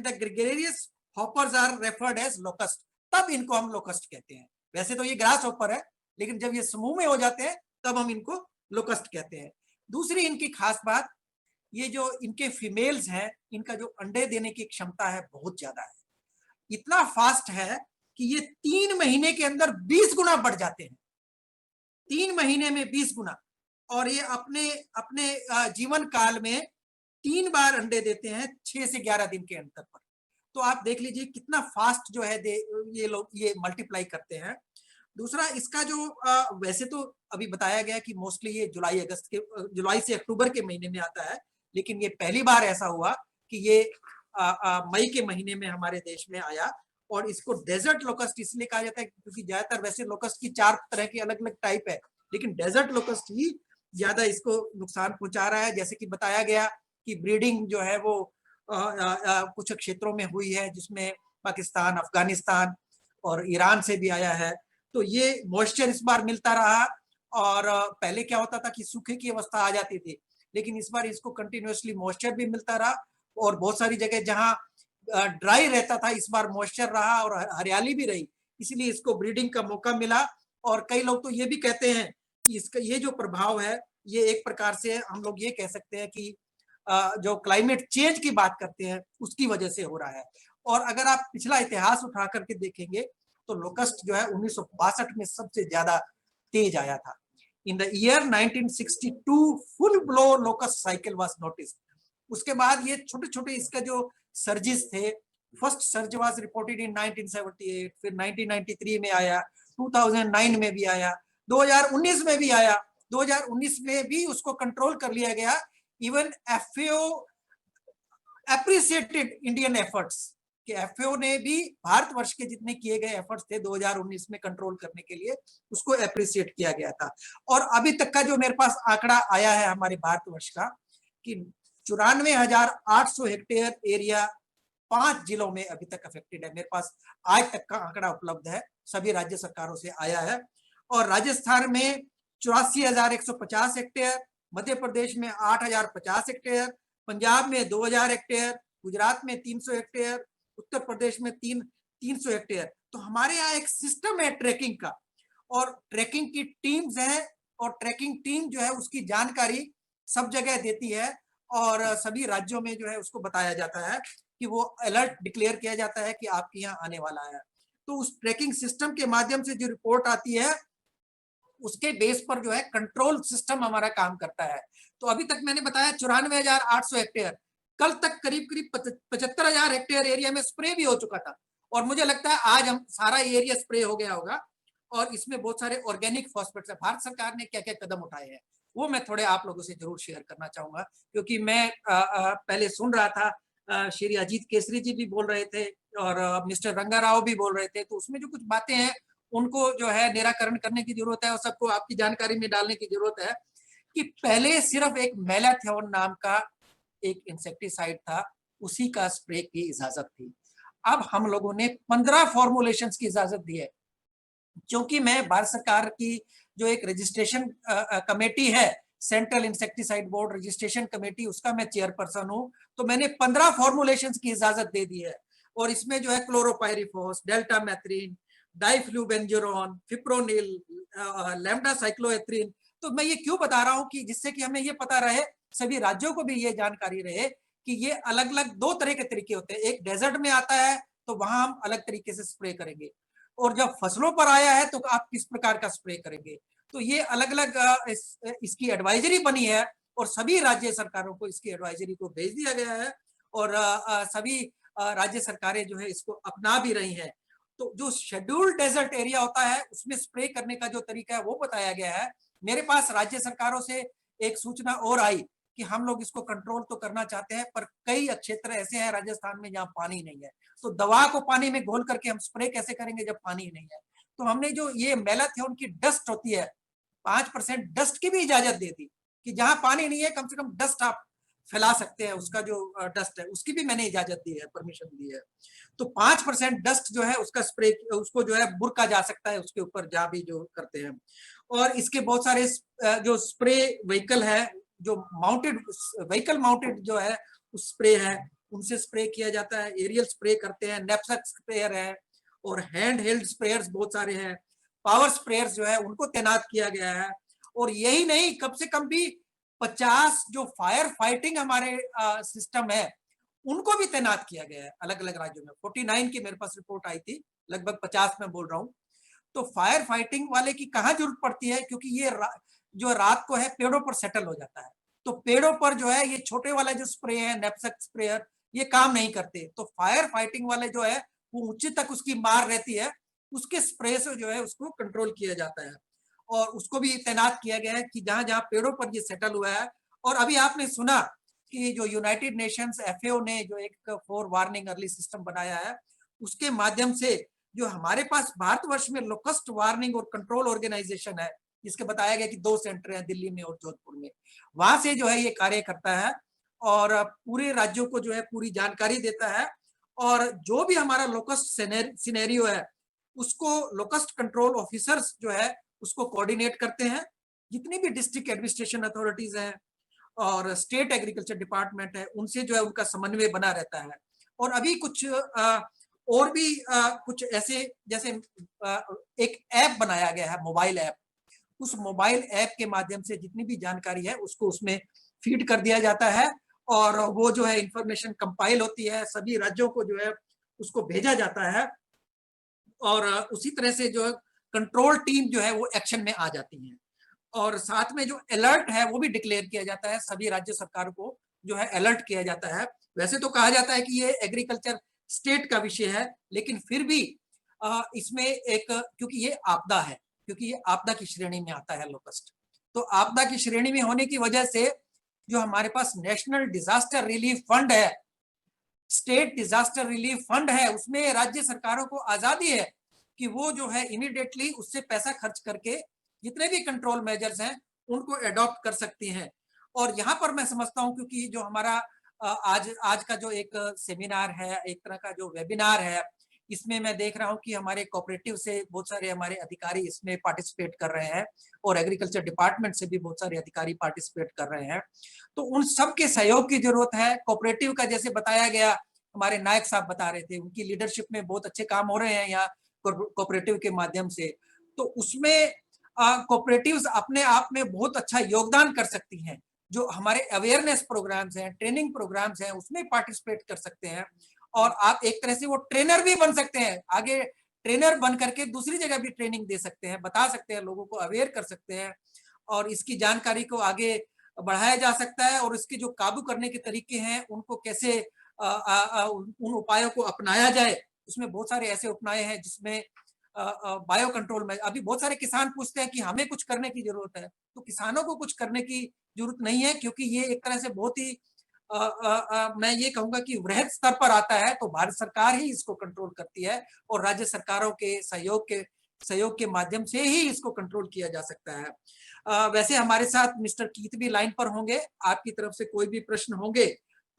the gregarious hoppers are referred as locust. तब इनको हम लोकस्ट कहते हैं। वैसे तो ये ग्रास होपर है, लेकिन जब ये समूह में हो जाते हैं तब हम इनको लोकस्ट कहते हैं। दूसरी इनकी खास बात, ये जो इनके फीमेल्स हैं, इनका जो अंडे देने की क्षमता है बहुत ज्यादा है। इतना फास्ट है कि ये 3 महीने के अंदर 20 गुना बढ़ जाते हैं। 3 महीने में 20 गुना। और ये अपने अपने जीवन काल में 3 बार अंडे देते हैं 6 से 11 दिन के अंतर पर। तो आप देख लीजिए कितना फास्ट जो है ये लोग ये मल्टीप्लाई करते हैं। दूसरा इसका जो वैसे तो अभी बताया गया कि मोस्टली ये जुलाई से अक्टूबर के महीने में आता है, लेकिन ये पहली बार ऐसा हुआ कि ये मई के महीने में हमारे देश में आया। और इसको डेजर्ट लोकस्ट इसलिए कहा जाता है क्योंकि ज्यादातर वैसे लोकस्ट की 4 तरह की अलग अलग टाइप है, लेकिन डेजर्ट लोकस्ट ही ज्यादा इसको नुकसान पहुंचा रहा है। जैसे कि बताया गया कि ब्रीडिंग जो है वो कुछ क्षेत्रों में हुई है, जिसमें पाकिस्तान, अफगानिस्तान और ईरान से भी आया है। तो ये मॉइस्चर इस बार मिलता रहा। और पहले क्या होता था कि सूखे की अवस्था आ जाती थी, लेकिन इस बार इसको कंटिन्यूअसली मॉइस्चर भी मिलता रहा। और बहुत सारी जगह जहां ड्राई रहता था, इस बार मॉइस्चर रहा और हरियाली भी रही, इसलिए इसको ब्रीडिंग का मौका मिला। और कई लोग तो ये भी कहते हैं कि इसका ये जो प्रभाव है, ये एक प्रकार से हम लोग ये कह सकते हैं कि जो क्लाइमेट चेंज की बात करते हैं उसकी वजह से हो रहा है। और अगर आप पिछला इतिहास उठा करके देखेंगे तो लोकस्ट जो है 1962 में सबसे ज्यादा तेज आया था। In the year 1962 full blow locust cycle was noticed. उसके बाद ये छोटे छोटे इसका जो सर्जिस थे, first surge was reported in 1978, फिर 1993 में आया, 2009 में भी आया, 2019 में भी आया। 2019 में भी उसको कंट्रोल कर लिया गया। Even FAO appreciated Indian efforts, कि FAO ने भी भारतवर्ष के जितने किए गए एफर्ट्स थे 2019 में कंट्रोल करने के लिए, उसको अप्रिशिएट किया गया था। और अभी तक का जो मेरे पास आंकड़ा आया है हमारे भारतवर्ष का, कि 94,800 हेक्टेयर एरिया 5 जिलों में अभी तक अफेक्टेड है। मेरे पास आज तक का आंकड़ा उपलब्ध है, सभी राज्य सरकारों से आया है। और राजस्थान में 84,150 हेक्टेयर, मध्य प्रदेश में 8,050 हेक्टेयर, पंजाब में 2,000 हेक्टेयर, गुजरात में 300 हेक्टेयर, उत्तर प्रदेश में 300 हेक्टेयर। तो हमारे यहाँ एक सिस्टम है ट्रैकिंग का, और ट्रैकिंग की टीम्स हैं, और ट्रैकिंग टीम जो है उसकी जानकारी सब जगह देती है। और सभी राज्यों में जो है उसको बताया जाता है कि वो अलर्ट डिक्लेयर किया जाता है कि आपके यहाँ आने वाला है। तो उस ट्रैकिंग सिस्टम के माध्यम से जो रिपोर्ट आती है, उसके बेस पर जो है कंट्रोल सिस्टम हमारा काम करता है। तो अभी तक मैंने बताया 94,800 हेक्टेयर, कल तक करीब करीब 75,000 हेक्टेयर एरिया में स्प्रे भी हो चुका था। और मुझे लगता है आज हम सारा एरिया स्प्रे हो गया होगा। और इसमें बहुत सारे ऑर्गेनिक फॉस्फेट्स है। भारत सरकार ने क्या क्या कदम उठाए हैं वो मैं थोड़े आप लोगों से जरूर शेयर करना चाहूंगा, क्योंकि मैं पहले सुन रहा था, श्री अजीत केसरी जी भी बोल रहे थे और मिस्टर रंगा राव भी बोल रहे थे। तो उसमें जो कुछ बातें हैं उनको जो है निराकरण करने की जरूरत है, और सबको आपकी जानकारी में डालने की जरूरत है कि पहले सिर्फ एक मैलाथियोन नाम का एक इंसेक्टिसाइड था, उसी का स्प्रे की इजाजत थी। अब हम लोगों ने 15 फॉर्मुलेशंस की इजाजत दी है। क्योंकि मैं भारत सरकार की जो एक रजिस्ट्रेशन कमेटी है, central insecticide board registration committee, उसका मैं चेयरपर्सन हूं, तो मैंने 15 फॉर्मुलेशंस की इजाजत दे दी है। और इसमें जो है क्लोरोपायरिफॉस, डेल्टामेथ्रिन, डाइफ्लूबेंजुरोन, फिप्रोनिल, लैम्डा साइक्लोएथ्रिन। तो मैं ये क्यों बता रहा हूँ कि जिससे कि हमें ये पता रहे, सभी राज्यों को भी ये जानकारी रहे कि ये अलग अलग 2 तरह के तरीके होते हैं। एक डेजर्ट में आता है तो वहां हम अलग तरीके से स्प्रे करेंगे, और जब फसलों पर आया है तो आप किस प्रकार का स्प्रे करेंगे। तो ये अलग अलग इसकी एडवाइजरी बनी है, और सभी राज्य सरकारों को इसकी एडवाइजरी को भेज दिया गया है, और सभी राज्य सरकारें जो है इसको अपना भी रही हैं। तो जो शेड्यूल्ड डेजर्ट एरिया होता है उसमें स्प्रे करने का जो तरीका है वो बताया गया है। मेरे पास राज्य सरकारों से एक सूचना और आई कि हम लोग इसको कंट्रोल तो करना चाहते हैं, पर कई क्षेत्र ऐसे हैं राजस्थान में जहाँ पानी नहीं है, तो दवा को पानी में घोल करके हम स्प्रे कैसे करेंगे जब पानी नहीं है। तो हमने जो ये मैलाथियोन की डस्ट होती है 5% डस्ट की भी इजाजत दे दी कि जहां पानी नहीं है कम से कम डस्ट आप फैला सकते हैं, उसका जो डस्ट है उसकी भी मैंने इजाजत दी है, परमिशन दी है। तो 5% डस्ट जो है उसका स्प्रे, उसको जो है बुरका जा सकता है उसके ऊपर जहाँ भी जो करते हैं। और इसके बहुत सारे जो स्प्रे व्हीकल है, जो माउंटेड व्हीकल माउंटेड जो है उस स्प्रे है, उनसे स्प्रे किया जाता है। एरियल स्प्रे करते हैं, नेपसक स्प्रेयर है और हैंड हेल्ड स्प्रेयर्स बहुत सारे हैं। पावर स्प्रेयर्स जो है उनको तैनात किया गया है। और यही नहीं, कम से कम भी 50 जो फायर फाइटिंग हमारे सिस्टम है उनको भी तैनात किया गया है अलग अलग राज्यों में। 49 की मेरे पास रिपोर्ट आई थी, लगभग 50 में बोल रहा हूँ। तो फायर फाइटिंग वाले की कहाँ जरूरत पड़ती है, क्योंकि ये जो रात को है पेड़ों पर सेटल हो जाता है, तो पेड़ों पर जो है ये छोटे वाला जो स्प्रे है नेपसक स्प्रेयर ये काम नहीं करते। तो फायर फाइटिंग वाले जो है वो ऊंचे तक उसकी मार रहती है, उसके स्प्रे से जो है उसको कंट्रोल किया जाता है। और उसको भी तैनात किया गया है कि जहां जहां पेड़ों पर ये सेटल हुआ है। और अभी आपने सुना कि जो यूनाइटेड नेशंस FAO ने जो एक फोर वार्निंग अर्ली सिस्टम बनाया है, उसके माध्यम से जो हमारे पास भारतवर्ष में लोकस्ट वार्निंग और कंट्रोल ऑर्गेनाइजेशन है, जिसके बताया गया कि 2 सेंटर हैं दिल्ली में और जोधपुर में, वहां से जो है ये कार्य करता है और पूरे राज्यों को जो है पूरी जानकारी देता है। और जो भी हमारा लोकस्ट सिनेरियो है उसको लोकस्ट कंट्रोल ऑफिसर्स जो है उसको कोऑर्डिनेट करते हैं। जितनी भी डिस्ट्रिक्ट एडमिनिस्ट्रेशन अथॉरिटीज हैं और स्टेट एग्रीकल्चर डिपार्टमेंट है, उनसे जो है उनका समन्वय बना रहता है। और अभी कुछ और भी कुछ ऐसे, जैसे एक ऐप बनाया गया है, मोबाइल ऐप। उस मोबाइल ऐप के माध्यम से जितनी भी जानकारी है उसको उसमें फीड कर दिया जाता है और वो जो है इंफॉर्मेशन कंपाइल होती है, सभी राज्यों को जो है उसको भेजा जाता है और उसी तरह से जो कंट्रोल टीम जो है वो एक्शन में आ जाती है। और साथ में जो अलर्ट है वो भी डिक्लेयर किया जाता है, सभी राज्य सरकारों को जो है अलर्ट किया जाता है। वैसे तो कहा जाता है कि ये एग्रीकल्चर स्टेट का विषय है, लेकिन फिर भी इसमें एक, क्योंकि ये आपदा है, क्योंकि ये आपदा की श्रेणी में आता है लोकस्ट, तो आपदा की श्रेणी में होने की वजह से जो हमारे पास नेशनल डिजास्टर रिलीफ फंड है, स्टेट डिजास्टर रिलीफ फंड है, उसमें राज्य सरकारों को आजादी है कि वो जो है इमीडिएटली उससे पैसा खर्च करके जितने भी कंट्रोल मेजर्स हैं उनको एडॉप्ट कर सकती हैं। और यहाँ पर मैं समझता हूँ, क्योंकि जो हमारा आज का जो एक सेमिनार है, एक तरह का जो वेबिनार है, इसमें मैं देख रहा हूँ कि हमारे कोऑपरेटिव से बहुत सारे हमारे अधिकारी इसमें पार्टिसिपेट कर रहे हैं और एग्रीकल्चर डिपार्टमेंट से भी बहुत सारे अधिकारी पार्टिसिपेट कर रहे हैं। तो उन सबके सहयोग की जरूरत है। कोऑपरेटिव का जैसे बताया गया, हमारे नायक साहब बता रहे थे, उनकी लीडरशिप में बहुत अच्छे काम हो रहे हैं यहाँ कोऑपरेटिव के माध्यम से। तो उसमें कोऑपरेटिव्स अपने आप में बहुत अच्छा योगदान कर सकती हैं। जो हमारे अवेयरनेस प्रोग्राम्स हैं, ट्रेनिंग प्रोग्राम्स हैं, उसमें पार्टिसिपेट कर सकते हैं और आप एक तरह से वो ट्रेनर भी बन सकते हैं। आगे ट्रेनर बन करके दूसरी जगह भी ट्रेनिंग दे सकते हैं, बता सकते हैं, लोगों को अवेयर कर सकते हैं और इसकी जानकारी को आगे बढ़ाया जा सकता है। और इसके जो काबू करने के तरीके हैं उनको कैसे उन उपायों को अपनाया जाए, उसमें बहुत सारे ऐसे उपाय हैं जिसमें बायो कंट्रोल में अभी बहुत सारे किसान पूछते हैं कि हमें कुछ करने की जरूरत है, तो किसानों को कुछ करने की जरूरत नहीं है, क्योंकि ये एक तरह से बहुत ही मैं ये कहूंगा कि वृहद स्तर पर आता है, तो भारत सरकार ही इसको कंट्रोल करती है और राज्य सरकारों के सहयोग के माध्यम से ही इसको कंट्रोल किया जा सकता है। वैसे हमारे साथ मिस्टर कीत भी लाइन पर होंगे, आपकी तरफ से कोई भी प्रश्न होंगे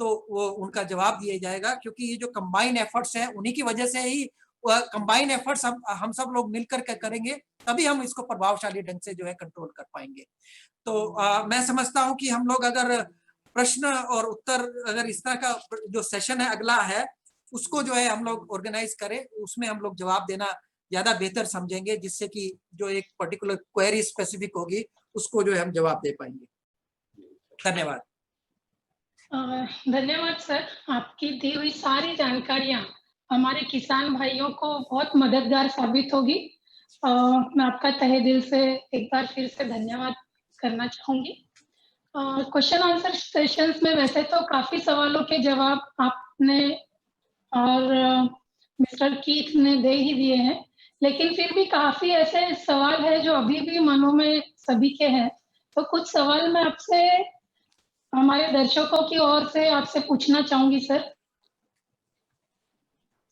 तो वो उनका जवाब दिया जाएगा, क्योंकि ये जो कंबाइन एफर्ट्स हैं उन्हीं की वजह से ही कंबाइन एफर्ट्स हम सब लोग मिलकर के करेंगे, तभी हम इसको प्रभावशाली ढंग से जो है कंट्रोल कर पाएंगे। तो मैं समझता हूं कि हम लोग अगर प्रश्न और उत्तर, अगर इस तरह का जो सेशन है अगला है उसको जो है हम लोग ऑर्गेनाइज करें, उसमें हम लोग जवाब देना ज्यादा बेहतर समझेंगे, जिससे कि जो एक पर्टिकुलर क्वेरी स्पेसिफिक होगी उसको जो है हम जवाब दे पाएंगे। धन्यवाद। धन्यवाद सर, आपकी दी हुई सारी जानकारियां हमारे किसान भाइयों को बहुत मददगार साबित होगी। मैं आपका तहे दिल से एक बार फिर से धन्यवाद करना चाहूंगी। क्वेश्चन आंसर सेशंस में वैसे तो काफी सवालों के जवाब आपने और मिस्टर कीथ ने दे ही दिए हैं, लेकिन फिर भी काफ़ी ऐसे सवाल हैं जो अभी भी मनों में सभी के हैं। तो कुछ सवाल मैं आपसे हमारे दर्शकों की ओर से आपसे पूछना चाहूँगी सर।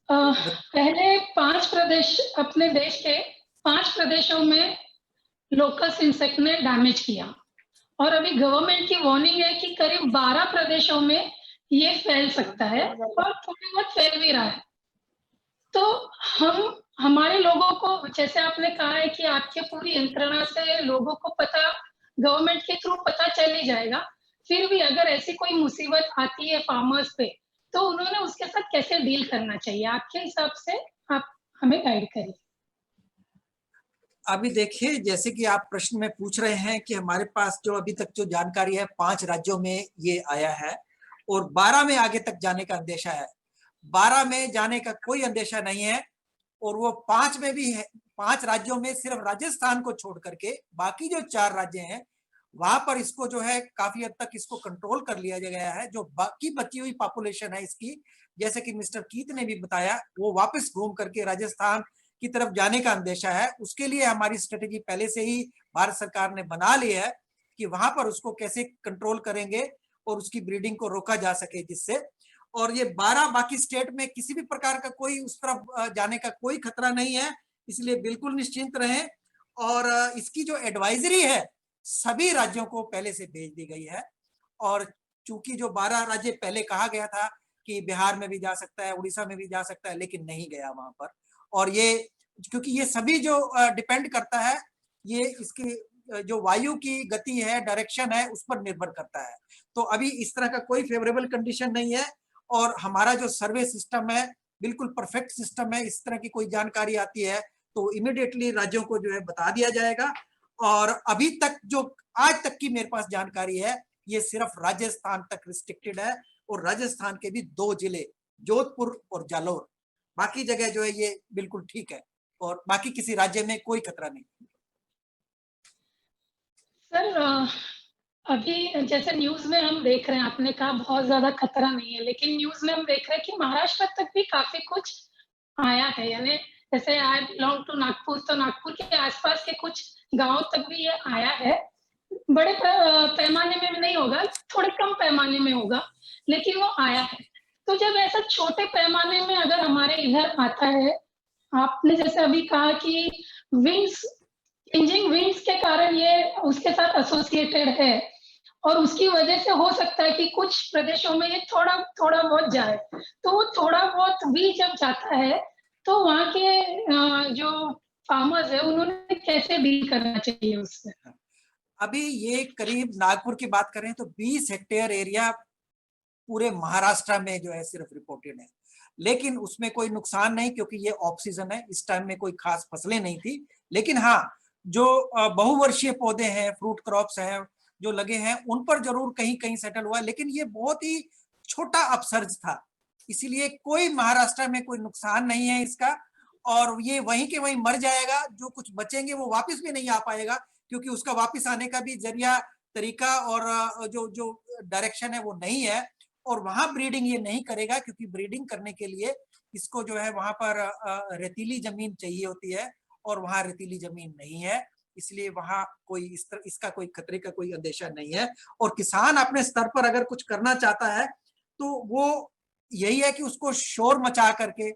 पहले 5 प्रदेश अपने देश के 5 प्रदेशों में लोकस इंसेक्ट ने डैमेज किया और अभी गवर्नमेंट की वार्निंग है कि करीब 12 प्रदेशों में ये फैल सकता है और थोड़ी बहुत फैल भी रहा है। तो हमारे लोगों को, जैसे आपने कहा है कि आपके पूरी यंत्रणा से लोगों को पता, गवर्नमेंट के थ्रू पता चल ही जाएगा। फिर भी अगर ऐसी कोई मुसीबत आती है फार्मर्स पे, तो उन्होंने उसके साथ कैसे डील करना चाहिए? आपके हिसाब से आप हमें गाइड करिए। अभी देखिए, जैसे कि आप प्रश्न में पूछ रहे हैं कि हमारे पास जो अभी तक जो जानकारी है 5 राज्यों में ये आया है और 12 में आगे तक जाने का अंदेशा है। 12 में जाने का कोई अंदेशा नहीं है और वो 5 में भी है। 5 राज्यों में सिर्फ राजस्थान को छोड़ करके बाकी जो 4 राज्य हैं वहां पर इसको जो है काफी हद तक इसको कंट्रोल कर लिया गया है। जो बाकी बची हुई पॉपुलेशन है इसकी, जैसे कि मिस्टर कीत ने भी बताया, वो वापस घूम करके राजस्थान की तरफ जाने का अंदेशा है। उसके लिए हमारी स्ट्रेटेजी पहले से ही भारत सरकार ने बना ली है कि वहां पर उसको कैसे कंट्रोल करेंगे और उसकी ब्रीडिंग को रोका जा सके जिससे। और ये 12 बाकी स्टेट में किसी भी प्रकार का कोई उस तरफ जाने का कोई खतरा नहीं है, इसलिए बिल्कुल निश्चिंत रहें। और इसकी जो एडवाइजरी है सभी राज्यों को पहले से भेज दी गई है। और चूंकि जो 12 राज्य पहले कहा गया था कि बिहार में भी जा सकता है, उड़ीसा में भी जा सकता है, लेकिन नहीं गया वहां पर। और ये क्योंकि ये सभी जो डिपेंड करता है, ये इसकी जो वायु की गति है, डायरेक्शन है, उस पर निर्भर करता है। तो अभी इस तरह का कोई फेवरेबल कंडीशन नहीं है और हमारा जो सर्वे सिस्टम है बिल्कुल परफेक्ट सिस्टम है। इस तरह की कोई जानकारी आती है तो इमीडिएटली राज्यों को जो है बता दिया जाएगा। और अभी तक जो आज तक की मेरे पास जानकारी है, ये सिर्फ राजस्थान तक रिस्ट्रिक्टेड है और राजस्थान के भी 2 जिले, जोधपुर और जालौर। बाकी जगह जो है ये बिल्कुल ठीक है और बाकी किसी राज्य में कोई खतरा नहीं। सर, अभी जैसे न्यूज़ में हम देख रहे हैं, आपने कहा बहुत ज़्यादा खतरा नहीं है, लेकिन न्यूज़ में हम देख रहे हैं कि महाराष्ट्र तक भी काफ़ी कुछ आया है। यानी जैसे आई बिलॉन्ग टू नागपुर, तो नागपुर के आसपास के कुछ गाँव तक भी ये आया है। बड़े पैमाने में भी नहीं होगा, थोड़े कम पैमाने में होगा, लेकिन वो आया है। तो जब ऐसा छोटे पैमाने में अगर हमारे इधर आता है, आपने जैसे अभी कहा कि विंड्स, चेंजिंग विंड्स के कारण ये उसके साथ एसोसिएटेड है और उसकी वजह से हो सकता है कि कुछ प्रदेशों में ये थोड़ा बहुत जाए। तो वो थोड़ा बहुत भी जब जाता है, तो वहाँ के जो फार्मर्स है, उन्होंने कैसे डील करना चाहिए उससे? अभी ये करीब नागपुर की बात करें तो 20 हेक्टेयर एरिया पूरे महाराष्ट्र में जो है सिर्फ रिपोर्टेड है, लेकिन उसमें कोई नुकसान नहीं क्योंकि ये ऑफ सीजन है। इस टाइम में कोई खास फसलें नहीं थी। लेकिन हाँ, जो बहुवर्षीय पौधे हैं, फ्रूट क्रॉप्स हैं जो लगे हैं, उन पर जरूर कहीं कहीं सेटल हुआ, लेकिन ये बहुत ही छोटा अपसर्ज था, इसीलिए कोई महाराष्ट्र में कोई नुकसान नहीं है इसका। और ये वहीं के वहीं मर जाएगा। जो कुछ बचेंगे वो वापस भी नहीं आ पाएगा क्योंकि उसका वापस आने का भी जरिया, तरीका और जो जो डायरेक्शन है वो नहीं है। और वहां ब्रीडिंग ये नहीं करेगा क्योंकि ब्रीडिंग करने के लिए इसको जो है वहां पर रेतीली जमीन चाहिए होती है और वहां रेतीली जमीन नहीं है, इसलिए वहां कोई इसका कोई खतरे का कोई अंदेशा नहीं है। और किसान अपने स्तर पर अगर कुछ करना चाहता है तो वो यही है कि उसको शोर मचा करके,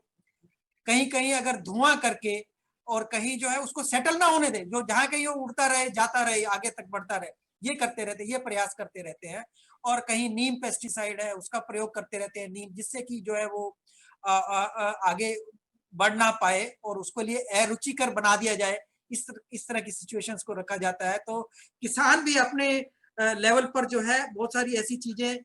कहीं कहीं अगर धुआं करके, और कहीं जो है उसको सेटल ना होने दे, जो जहां कहीं वो उड़ता रहे, जाता रहे, आगे तक बढ़ता रहे, ये करते रहते, ये प्रयास करते रहते हैं। और कहीं नीम पेस्टिसाइड है उसका प्रयोग करते रहते हैं, नीम, जिससे कि जो है वो आगे बढ़ ना पाए और उसको लिए अरुचिकर बना दिया जाए। इस तरह की सिचुएशंस को रखा जाता है। तो किसान भी अपने लेवल पर जो है बहुत सारी ऐसी चीजें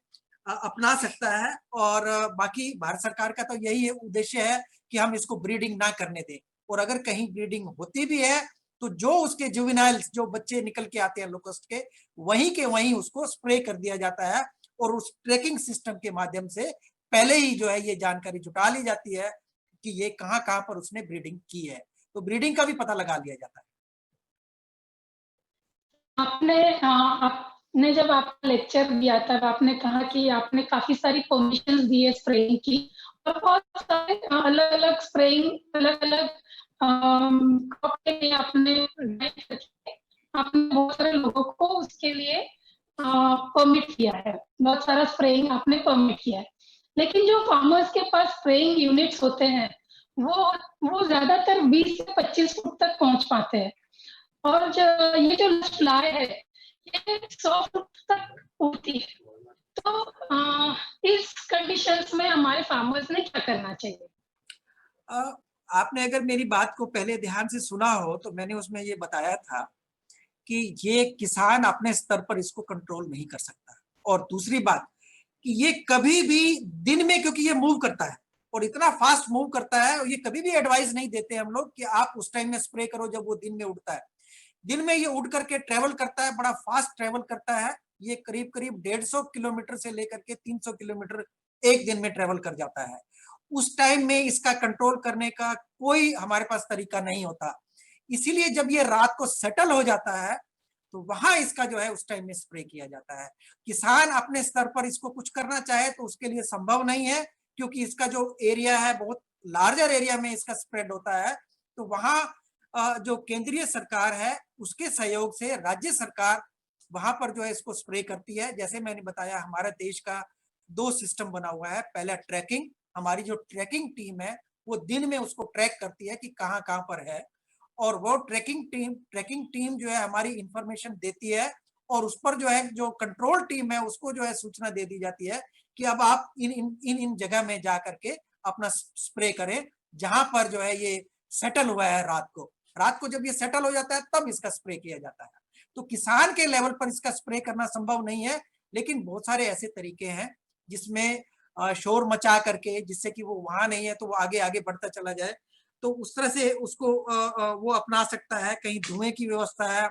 अपना सकता है। और बाकी भारत सरकार का तो यही उद्देश्य है कि हम इसको ब्रीडिंग ना करने दें। और अगर कहीं ब्रीडिंग होती भी है तो जो उसके जुवेनाइल्स, जो बच्चे निकल के आते हैं लोकस्ट के वहीं उसको स्प्रे कर दिया जाता है। और उस ट्रैकिंग सिस्टम के माध्यम से पहले ही जो है ये जानकारी जुटा ली जाती है कि ये कहाँ कहाँ पर उसने ब्रीडिंग की है, तो ब्रीडिंग का भी पता लगा लिया जाता है। आपने ने जब आपका लेक्चर दिया तब आपने कहा कि आपने काफी सारी परमिशन दी है स्प्रेइंग की, और बहुत सारे अलग अलग स्प्रेइंग अलग अलग क्रॉप के लिए आपने बहुत सारे लोगों को उसके लिए परमिट किया है, बहुत सारा स्प्रेइंग आपने परमिट किया है। लेकिन जो फार्मर्स के पास स्प्रेइंग यूनिट्स होते हैं वो ज्यादातर 20 से 25 फुट तक पहुंच पाते हैं, और ये जो फ्लाई है ये 100 फुट तक उड़ती है। तो इस कंडीशंस में हमारे फार्मर्स ने क्या करना चाहिए? आपने अगर मेरी बात को पहले ध्यान से सुना हो तो मैंने उसमें ये बताया था कि ये किसान अपने स्तर पर इसको कंट्रोल नहीं कर सकता। और दूसरी बात कि ये कभी भी दिन में, क्योंकि ये मूव करता है और इतना फास्ट मूव करता है, और ये कभी भी एडवाइस नहीं देते हम लोग कि आप उस टाइम में स्प्रे करो जब वो दिन में उड़ता है। दिन में ये उड़ करके ट्रेवल करता है, बड़ा फास्ट ट्रेवल करता है। ये करीब करीब 150 किलोमीटर से लेकर के 300 किलोमीटर एक दिन में ट्रेवल कर जाता है। उस टाइम में इसका कंट्रोल करने का कोई हमारे पास तरीका नहीं होता। इसीलिए जब ये रात को सेटल हो जाता है तो वहां इसका जो है उस टाइम में स्प्रे किया जाता है। किसान अपने स्तर पर इसको कुछ करना चाहे तो उसके लिए संभव नहीं है, क्योंकि इसका जो एरिया है बहुत लार्जर एरिया में इसका स्प्रेड होता है। तो वहां जो केंद्रीय सरकार है उसके सहयोग से राज्य सरकार वहां पर जो है इसको स्प्रे करती है। जैसे मैंने बताया, हमारा देश का 2 सिस्टम बना हुआ है। पहला ट्रैकिंग, हमारी जो ट्रैकिंग टीम है वो दिन में उसको ट्रैक करती है कि कहाँ कहाँ पर है, और वो ट्रैकिंग टीम जो है हमारी इंफॉर्मेशन देती है, और उस पर जो है जो कंट्रोल टीम है उसको जो है सूचना दे दी जाती है कि अब आप इन जगह में जा करके अपना स्प्रे करें जहां पर जो है ये सेटल हुआ है। रात को जब ये सेटल हो जाता है तब इसका स्प्रे किया जाता है। तो किसान के लेवल पर इसका स्प्रे करना संभव नहीं है, लेकिन बहुत सारे ऐसे तरीके हैं जिसमें शोर मचा करके, जिससे कि वो वहां नहीं है तो वो आगे आगे बढ़ता चला जाए, तो उस तरह से उसको वो अपना सकता है। कहीं धुएं की व्यवस्था है,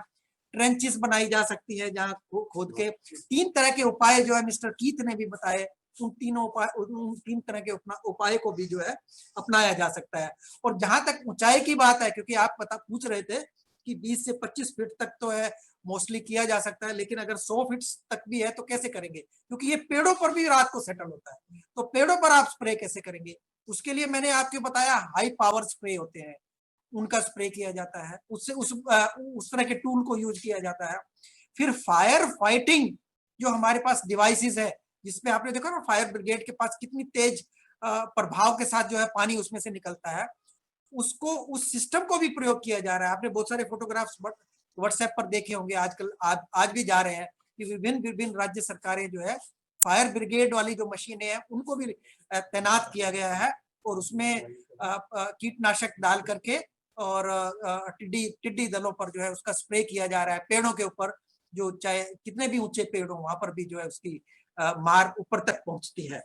ट्रेंचेस बनाई जा सकती है जहाँ खोद के। 3 तरह के उपाय जो है मिस्टर कीथ ने भी बताए, उन 3 तरह के उपाय को भी जो है अपनाया जा सकता है। और जहां तक ऊंचाई की बात है, क्योंकि आप पूछ रहे थे कि 20 से 25 फीट तक तो है मोस्टली किया जा सकता है, लेकिन अगर 100 फीट तक भी है तो कैसे करेंगे, क्योंकि ये पेड़ों पर भी रात को सेटल होता है। तो पेड़ों पर आप स्प्रे कैसे करेंगे? उसके लिए मैंने आपको बताया हाई पावर स्प्रे होते हैं, उनका स्प्रे किया जाता है। उससे उस तरह के टूल को यूज किया जाता है। फिर फायर फाइटिंग जो हमारे पास डिवाइसेस है, जिसमें आपने देखा ना फायर ब्रिगेड के पास कितनी तेज प्रभाव के साथ जो है पानी उसमें से निकलता है, उसको उस सिस्टम को भी प्रयोग किया जा रहा है। आपने बहुत सारे फोटोग्राफ्स व्हाट्सएप पर देखे होंगे, आजकल आज भी जा रहे हैं कि विभिन्न राज्य सरकारें जो है फायर ब्रिगेड वाली जो मशीनें हैं उनको भी तैनात किया गया है, और उसमें कीटनाशक डाल करके और टिड्डी दलों पर जो है उसका स्प्रे किया जा रहा है। पेड़ों के ऊपर, जो चाहे कितने भी ऊंचे पेड़ हो वहां पर भी जो है उसकी मार ऊपर तक पहुंचती है।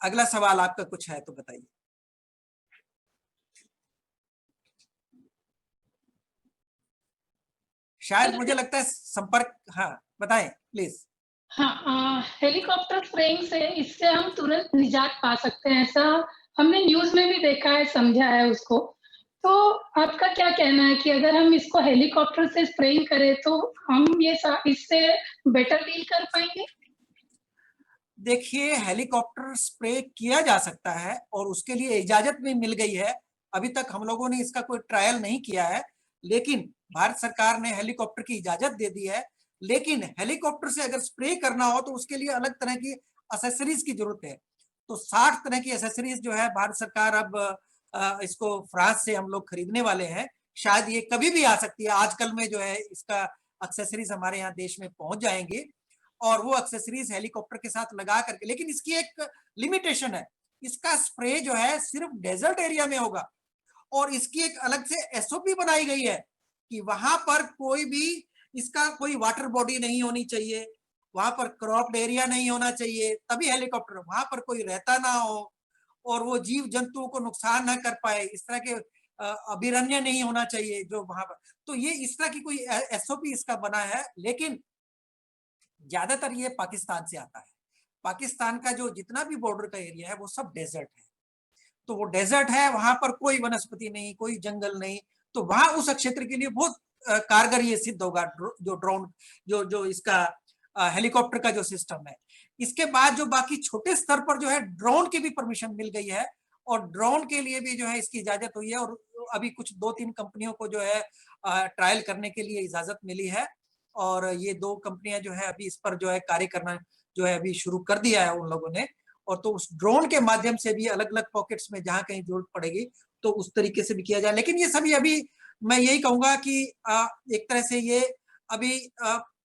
अगला सवाल आपका कुछ है तो बताइए। शायद मुझे लगता है संपर्क, हाँ बताएं प्लीज। हाँ, हेलीकॉप्टर स्प्रेइंग से इससे हम तुरंत निजात पा सकते हैं, ऐसा हमने न्यूज में भी देखा है, समझा है उसको। तो आपका क्या कहना है कि अगर हम इसको हेलीकॉप्टर से स्प्रेइंग करें तो हम इससे बेटर डील कर पाएंगे? देखिए, हेलीकॉप्टर स्प्रे किया जा सकता है और उसके लिए इजाजत भी मिल गई है। अभी तक हम लोगों ने इसका कोई ट्रायल नहीं किया है, लेकिन भारत सरकार ने हेलीकॉप्टर की इजाजत दे दी है। लेकिन हेलीकॉप्टर से अगर स्प्रे करना हो तो उसके लिए अलग तरह की एसेसरीज की जरूरत है। तो 60 तरह की एसेसरीज जो है भारत सरकार अब इसको फ्रांस से हम लोग खरीदने वाले हैं। शायद ये कभी भी आ सकती है, आजकल में जो है इसका एक्सेसरीज हमारे यहाँ देश में पहुंच जाएंगे, और वो एक्सेसरीज हेलीकॉप्टर के साथ लगा करके। लेकिन इसकी एक लिमिटेशन है, इसका स्प्रे जो है सिर्फ डेजर्ट एरिया में होगा, और इसकी एक अलग से एसओपी बनाई गई है कि वहां पर कोई भी इसका कोई वाटर बॉडी नहीं होनी चाहिए, वहां पर क्रॉप्ड एरिया नहीं होना चाहिए, तभी हेलीकॉप्टर वहां पर कोई रहता ना हो, और वो जीव जंतुओं को नुकसान ना कर पाए, इस तरह के अभिरण्य नहीं होना चाहिए जो वहां पर। तो ये इस तरह की कोई एसओपी इसका बना है। लेकिन ज्यादातर ये पाकिस्तान से आता है। पाकिस्तान का जो जितना भी बॉर्डर का एरिया है वो सब डेजर्ट है। तो वो डेजर्ट है, वहां पर कोई वनस्पति नहीं, कोई जंगल नहीं, तो वहां उस क्षेत्र के लिए बहुत कारगर ये सिद्ध होगा जो ड्रोन जो इसका हेलीकॉप्टर का जो सिस्टम है। इसके बाद जो बाकी छोटे स्तर पर जो है ड्रोन की भी परमिशन मिल गई है और ड्रोन के लिए भी जो है इसकी इजाजत हुई है और अभी कुछ 2-3 कंपनियों को जो है ट्रायल करने के लिए इजाजत मिली है और ये 2 कंपनियां जो है अभी इस पर जो है कार्य करना जो है अभी शुरू कर दिया है उन लोगों ने। और तो उस ड्रोन के माध्यम से भी अलग अलग पॉकेट्स में जहां कहीं जरूरत पड़ेगी तो उस तरीके से भी किया जाए। लेकिन ये सभी अभी मैं यही कहूंगा कि एक तरह से ये अभी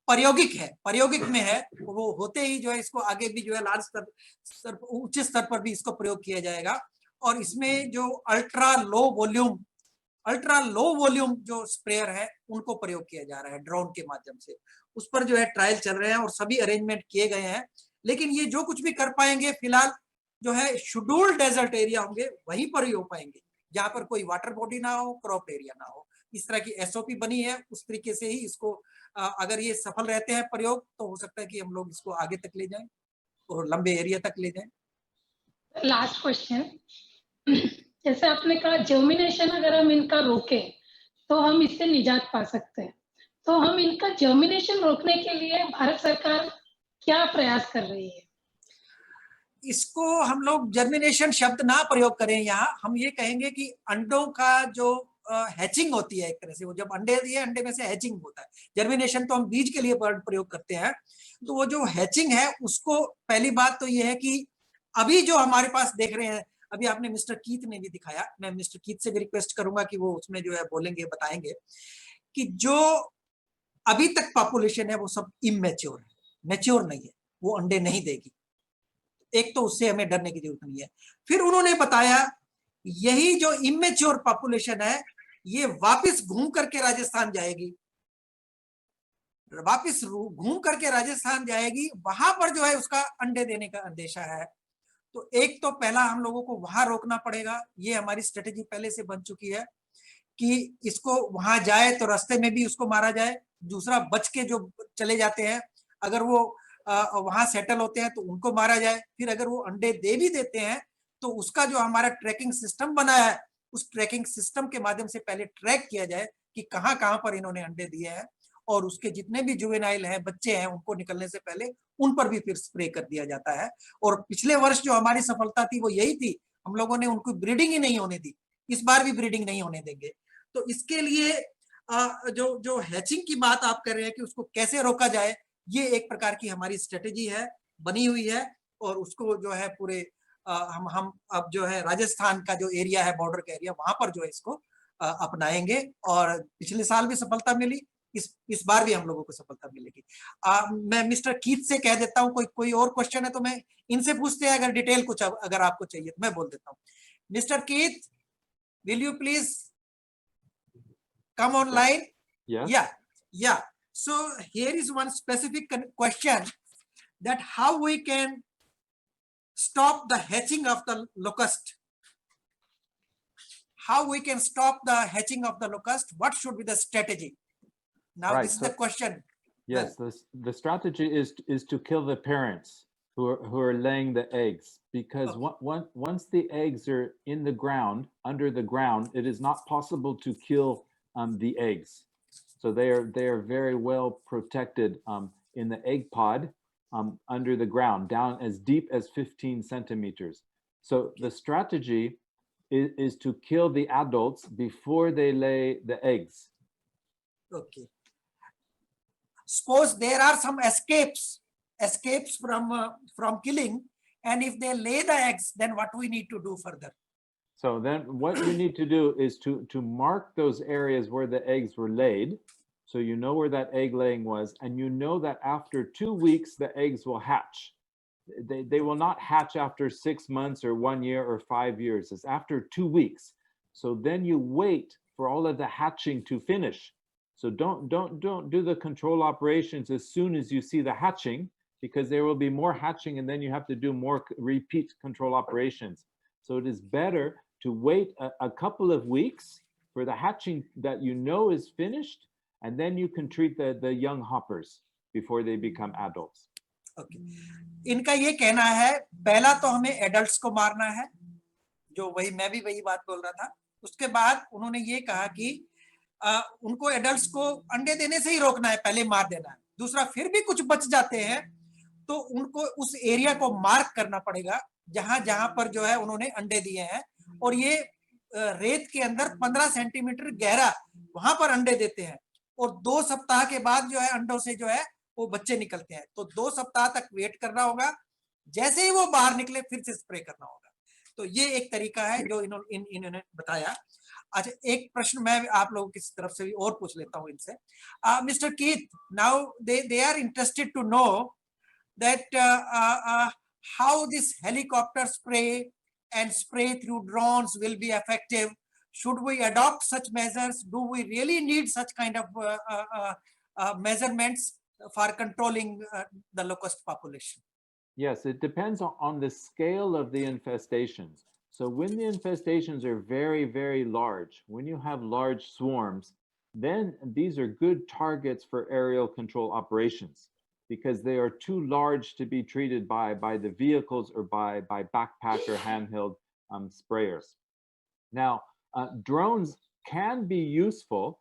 प्रायोगिक में है। वो होते ही जो है इसको आगे भी जो है लार्ज स्तर उच्च स्तर पर भी इसको प्रयोग किया जाएगा और इसमें जो अल्ट्रा लो वॉल्यूम जो स्प्रेयर है उनको प्रयोग किया जा रहा है ड्रोन के माध्यम से। उस पर जो है ट्रायल चल रहे हैं और सभी अरेंजमेंट किए गए हैं। लेकिन ये जो कुछ भी कर पाएंगे फिलहाल जो है शेड्यूल्ड डेजर्ट एरिया होंगे वहीं पर ही हो पाएंगे जहां पर कोई वाटर बॉडी ना हो, क्रॉप एरिया ना हो। इस तरह की एसओपी बनी है, उस तरीके से ही इसको अगर ये सफल रहते हैं प्रयोग तो हो सकता है कि हम लोग इसको आगे तक ले जाएं और लंबे एरिया तक ले जाएं। लास्ट क्वेश्चन, जैसे आपने कहा जर्मिनेशन अगर हम इनका रोके तो हम इससे निजात पा सकते हैं, तो हम इनका जर्मिनेशन रोकने के लिए भारत सरकार क्या प्रयास कर रही है? इसको हम लोग जर्मिनेशन शब्द ना प्रयोग करें, यहाँ हम ये कहेंगे कि अंडों का जो हैचिंग होती है, एक तरह से वो जब अंडे दिए अंडे में से हैचिंग होता है। जर्मिनेशन तो हम बीज के लिए प्रयोग करते हैं, तो वो जो हैचिंग है उसको पहली बात तो ये है कि अभी जो हमारे पास देख रहे हैं, अभी आपने मिस्टर कीथ ने भी दिखाया, मैं मिस्टर कीथ से भी रिक्वेस्ट करूंगा कि वो उसमें जो है बोलेंगे, बताएंगे कि जो अभी तक पॉपुलेशन है वो सब इमेच्योर है, मैच्योर नहीं है, वो अंडे नहीं देगी। एक तो उससे हमें डरने की जरूरत नहीं है। फिर उन्होंने बताया यही जो इमेच्योर पॉपुलेशन है ये वापस घूम करके राजस्थान जाएगी, वापस घूम करके राजस्थान जाएगी, वहां पर जो है उसका अंडे देने का अंदेशा है। तो एक तो पहला हम लोगों को वहां रोकना पड़ेगा, ये हमारी स्ट्रेटेजी पहले से बन चुकी है कि इसको वहां जाए तो रास्ते में भी उसको मारा जाए। दूसरा, बच के जो चले जाते हैं अगर वो वहां सेटल होते हैं तो उनको मारा जाए। फिर अगर वो अंडे दे भी देते हैं तो उसका जो हमारा ट्रैकिंग सिस्टम बना है उस ट्रैकिंग सिस्टम के माध्यम से पहले ट्रैक किया जाए कि कहां कहां पर इन्होंने अंडे दिए हैं और उसके जितने भी जुवेनाइल हैं, बच्चे हैं, उनको निकलने से पहले उन पर भी फिर स्प्रे कर दिया जाता है। और पिछले वर्ष जो हमारी सफलता थी वो यही थी, हम लोगों ने उनको ब्रीडिंग ही नहीं होने दी, इस बार भी ब्रीडिंग नहीं होने देंगे। तो इसके लिए जो हैचिंग की बात आप कर रहे हैं कि उसको कैसे रोका जाए, ये एक प्रकार की हमारी स्ट्रेटेजी है, बनी हुई है और उसको जो है पूरे हम अब जो है राजस्थान का जो एरिया है, बॉर्डर का एरिया, वहां पर जो है इसको अपनाएंगे। और पिछले साल भी सफलता मिली, इस बार भी हम लोगों को सफलता मिलेगी। मैं मिस्टर कीथ से कह देता हूँ, कोई और क्वेश्चन है तो मैं इनसे पूछते हैं, अगर डिटेल कुछ अगर आपको चाहिए तो मैं बोल देता हूँ। Mister Keith, will you please come online? Yeah. So here is one specific question, that how we can stop the hatching of the locust. How we can stop the hatching of the locust? What should be the strategy? Now Right, this is the question. Yes, the strategy is to kill the parents who are laying the eggs, because once the eggs are in the ground, under the ground, it is not possible to kill the eggs. So they are very well protected in the egg pod under the ground, down as deep as 15 centimeters. So the strategy is to kill the adults before they lay the eggs. Okay. Suppose there are some escapes from killing, and if they lay the eggs, then what we need to do further? So then what you need to do is to mark those areas where the eggs were laid, so you know where that egg laying was, and you know that after 2 weeks the eggs will hatch. They will not hatch after 6 months or 1 year or 5 years. It's after 2 weeks. So then you wait for all of the hatching to finish. So don't do the control operations as soon as you see the hatching, because there will be more hatching and then you have to do more repeat control operations. So it is better to wait a couple of weeks for the hatching that you know is finished, and then you can treat the young hoppers before they become adults. Okay. इनका ये कहना है, पहला तो हमें adults को मारना है, जो मैं भी वही बात बोल रहा था। उसके बाद उन्होंने ये कहा कि उनको एडल्ट्स को अंडे देने से ही रोकना है, पहले मार देना है। दूसरा, फिर भी कुछ बच जाते हैं तो उनको उस एरिया को मार्क करना पड़ेगा जहां जहां पर जो है उन्होंने अंडे दिए हैं, और ये रेत के अंदर 15 सेंटीमीटर गहरा वहां पर अंडे देते हैं, और 2 सप्ताह के बाद जो है अंडों से जो है वो बच्चे निकलते हैं। तो 2 सप्ताह तक वेट करना होगा, जैसे ही वो बाहर निकले फिर से स्प्रे करना होगा। तो ये एक तरीका है जो इन्होंने बताया। अच्छा, एक प्रश्न मैं आप लोगों की तरफ से भी और पूछ लेता हूँ इनसे। Mister Keith, now they are interested to know that how this helicopter spray and spray through drones will be effective. Should we adopt such measures? Do we really need such kind of measurements for controlling the locust population? Yes, it depends on the scale of the infestations. So when the infestations are very, very large, when you have large swarms, then these are good targets for aerial control operations, because they are too large to be treated by the vehicles or by backpack or handheld sprayers. Now, drones can be useful,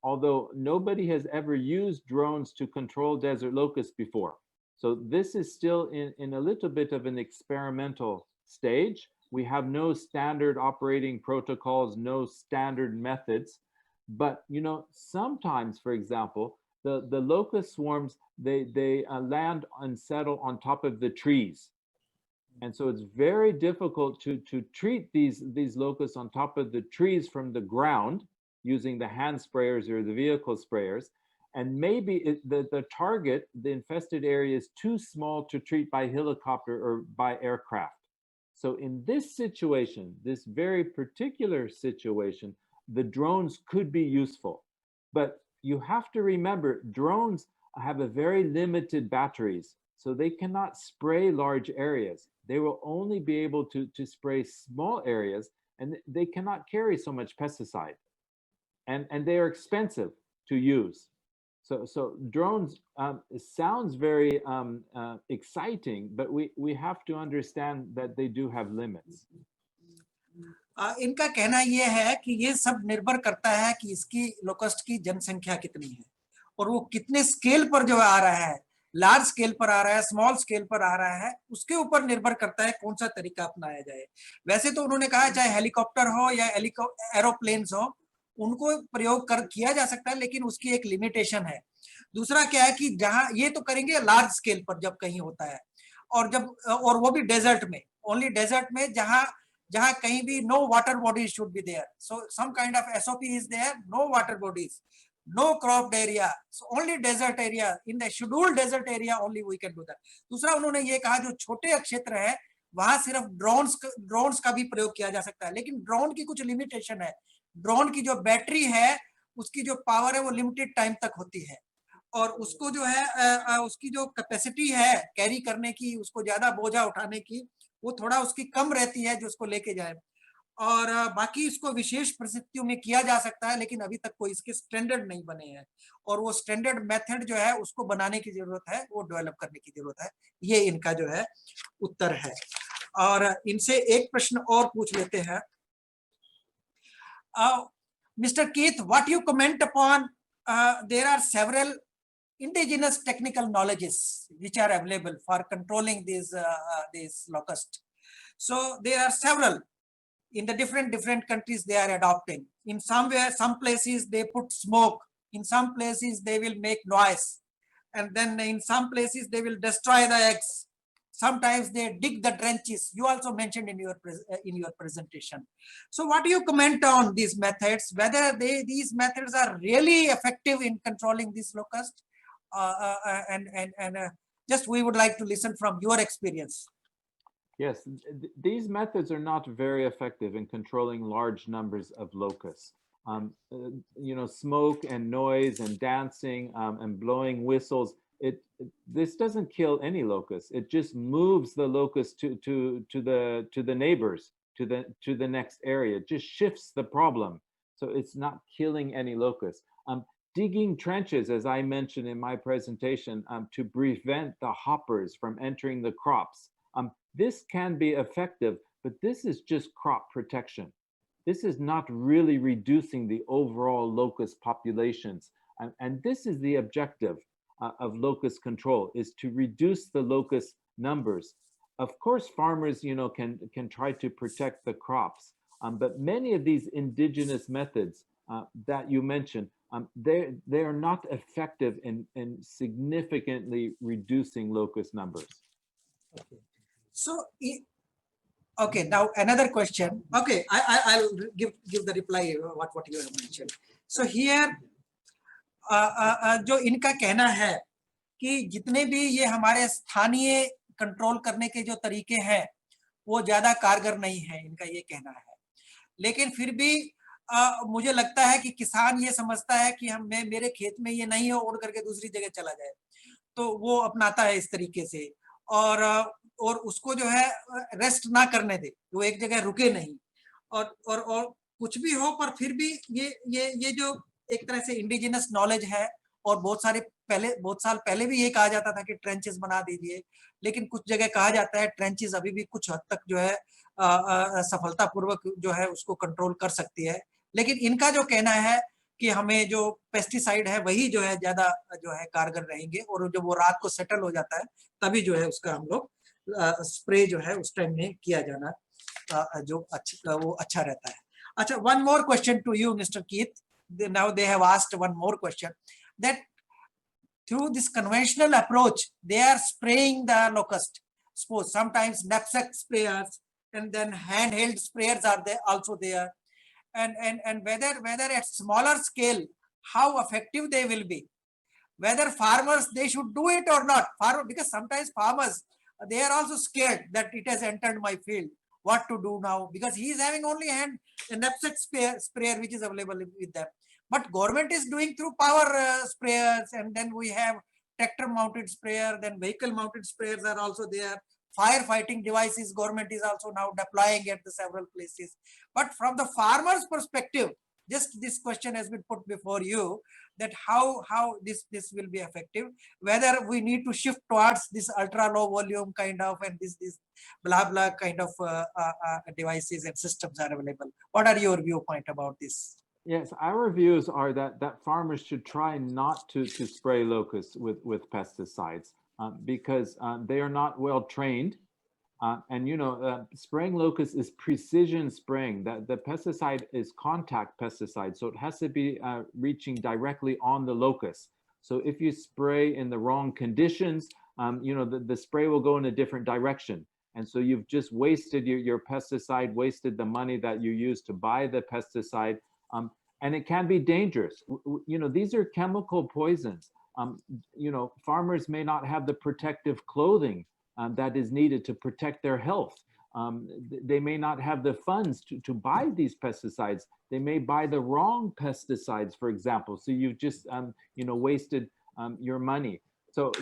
although nobody has ever used drones to control desert locusts before. So this is still in a little bit of an experimental stage. We have no standard operating protocols, no standard methods. But sometimes, for example, the locust swarms, they land and settle on top of the trees. And so it's very difficult to treat these locusts on top of the trees from the ground using the hand sprayers or the vehicle sprayers. And maybe the target, the infested area, is too small to treat by helicopter or by aircraft. So in this situation, this very particular situation, the drones could be useful. But you have to remember, drones have a very limited batteries, so they cannot spray large areas. They will only be able to spray small areas, and they cannot carry so much pesticide. And they are expensive to use. So drones sounds very exciting, but we have to understand that they do have limits. इनका कहना ये है कि ये सब निर्भर करता है कि इसकी लोकस्ट की जनसंख्या कितनी है और वो कितने स्केल पर जो आ रहा है, लार्ज स्केल पर आ रहा है, स्मॉल स्केल पर आ रहा है, उसके ऊपर निर्भर करता है कौन सा तरीका अपनाया जाए। वैसे तो उन्होंने कहा चाहे हेलीकॉप्टर हो या एरोप्लेन्स हो, उनको प्रयोग किया जा सकता है, लेकिन उसकी एक लिमिटेशन है। दूसरा क्या है कि जहां ये तो करेंगे लार्ज स्केल पर जब कहीं होता है, और वो भी डेजर्ट में, ओनली डेजर्ट में, जहां कहीं भी no water bodies should be there. So some kind of SOP is there, no water bodies, no cropped area, so only desert area, in the scheduled desert area only we can do that. दूसरा उन्होंने ये कहा जो छोटे क्षेत्र है वहां सिर्फ ड्रोन्स का भी प्रयोग किया जा सकता है, लेकिन ड्रोन की कुछ लिमिटेशन है। ड्रोन की जो बैटरी है उसकी जो पावर है वो लिमिटेड टाइम तक होती है, और उसको जो है उसकी जो कैपेसिटी है कैरी करने की, उसको ज्यादा बोझा उठाने की, वो थोड़ा उसकी कम रहती है जो उसको लेके जाए। और बाकी इसको विशेष परिस्थितियों में किया जा सकता है, लेकिन अभी तक कोई इसके स्टैंडर्ड नहीं बने हैं, और वो स्टैंडर्ड मेथड जो है उसको बनाने की जरूरत है, वो डेवलप करने की जरूरत है। ये इनका जो है उत्तर है। और इनसे एक प्रश्न और पूछ लेते हैं। Mister Keith, what you comment upon there are several indigenous technical knowledges which are available for controlling these locusts. So there are several in the different countries they are adopting. In some places they put smoke, in some places they will make noise, and then in some places they will destroy the eggs. Sometimes they dig the trenches. You also mentioned in your presentation. So what do you comment on these methods, whether these methods are really effective in controlling these locusts? And just we would like to listen from your experience. Yes, these methods are not very effective in controlling large numbers of locusts. Smoke and noise and dancing and blowing whistles, this doesn't kill any locust. It just moves the locust to the neighbors, to the next area. It just shifts the problem. So it's not killing any locust. Digging trenches, as I mentioned in my presentation, to prevent the hoppers from entering the crops. This can be effective, but this is just crop protection. this is not really reducing the overall locust populations. And this is the objective of locust control, is to reduce the locust numbers. Of course, farmers, can try to protect the crops, but many of these indigenous methods that you mentioned, they are not effective in significantly reducing locust numbers. So, okay, now another question. Okay, I'll give the reply what you have mentioned. So here, जो इनका कहना है कि जितने भी ये हमारे स्थानीय कंट्रोल करने के जो तरीके हैं वो ज्यादा कारगर नहीं है, इनका ये कहना है। लेकिन फिर भी मुझे लगता है कि किसान ये समझता है कि मेरे खेत में ये नहीं हो, उड़ करके दूसरी जगह चला जाए, तो वो अपनाता है इस तरीके से, और उसको जो है रेस्ट ना करने दे, वो एक जगह रुके नहीं, और कुछ भी हो, पर फिर भी ये जो एक तरह से इंडिजिनस नॉलेज है, और बहुत साल पहले भी ये कहा जाता था कि ट्रेंचेस बना दीजिए, लेकिन कुछ जगह कहा जाता है ट्रेंचेस अभी भी कुछ हद तक जो है सफलतापूर्वक जो है उसको कंट्रोल कर सकती है। लेकिन इनका जो कहना है कि हमें जो पेस्टिसाइड है वही जो है ज्यादा जो है कारगर रहेंगे, और जब वो रात को सेटल हो जाता है तभी जो है उसका हम लोग स्प्रे जो है उस टाइम में किया जाना जो वो अच्छा रहता है। अच्छा, one more question to you, Mr. Keith. Now they have asked one more question, that through this conventional approach, they are spraying the locust. Suppose sometimes knapsack sprayers, and then handheld sprayers are there also there, and whether at smaller scale, how effective they will be, whether farmers they should do it or not. Because sometimes farmers, they are also scared that it has entered my field. What to do now? Because he is having only a knapsack sprayer which is available with them. But government is doing through power sprayers, and then we have tractor mounted sprayer, then vehicle mounted sprayers are also there. Firefighting devices government is also now deploying at the several places. But from the farmer's perspective, just this question has been put before you, that how this will be effective, whether we need to shift towards this ultra low volume kind of, and this blah blah kind of devices and systems are available. What are your viewpoint about this? Yes, our views are that farmers should try not to spray locusts with pesticides because they are not well trained. And spraying locusts is precision spraying. That the pesticide is contact pesticide, so it has to be reaching directly on the locust. So if you spray in the wrong conditions, the spray will go in a different direction, and so you've just wasted your pesticide, wasted the money that you used to buy the pesticide, and it can be dangerous. These are chemical poisons. Farmers may not have the protective clothing that is needed to protect their health. They may not have the funds to buy these pesticides. They may buy the wrong pesticides, for example. So you've just wasted your money. So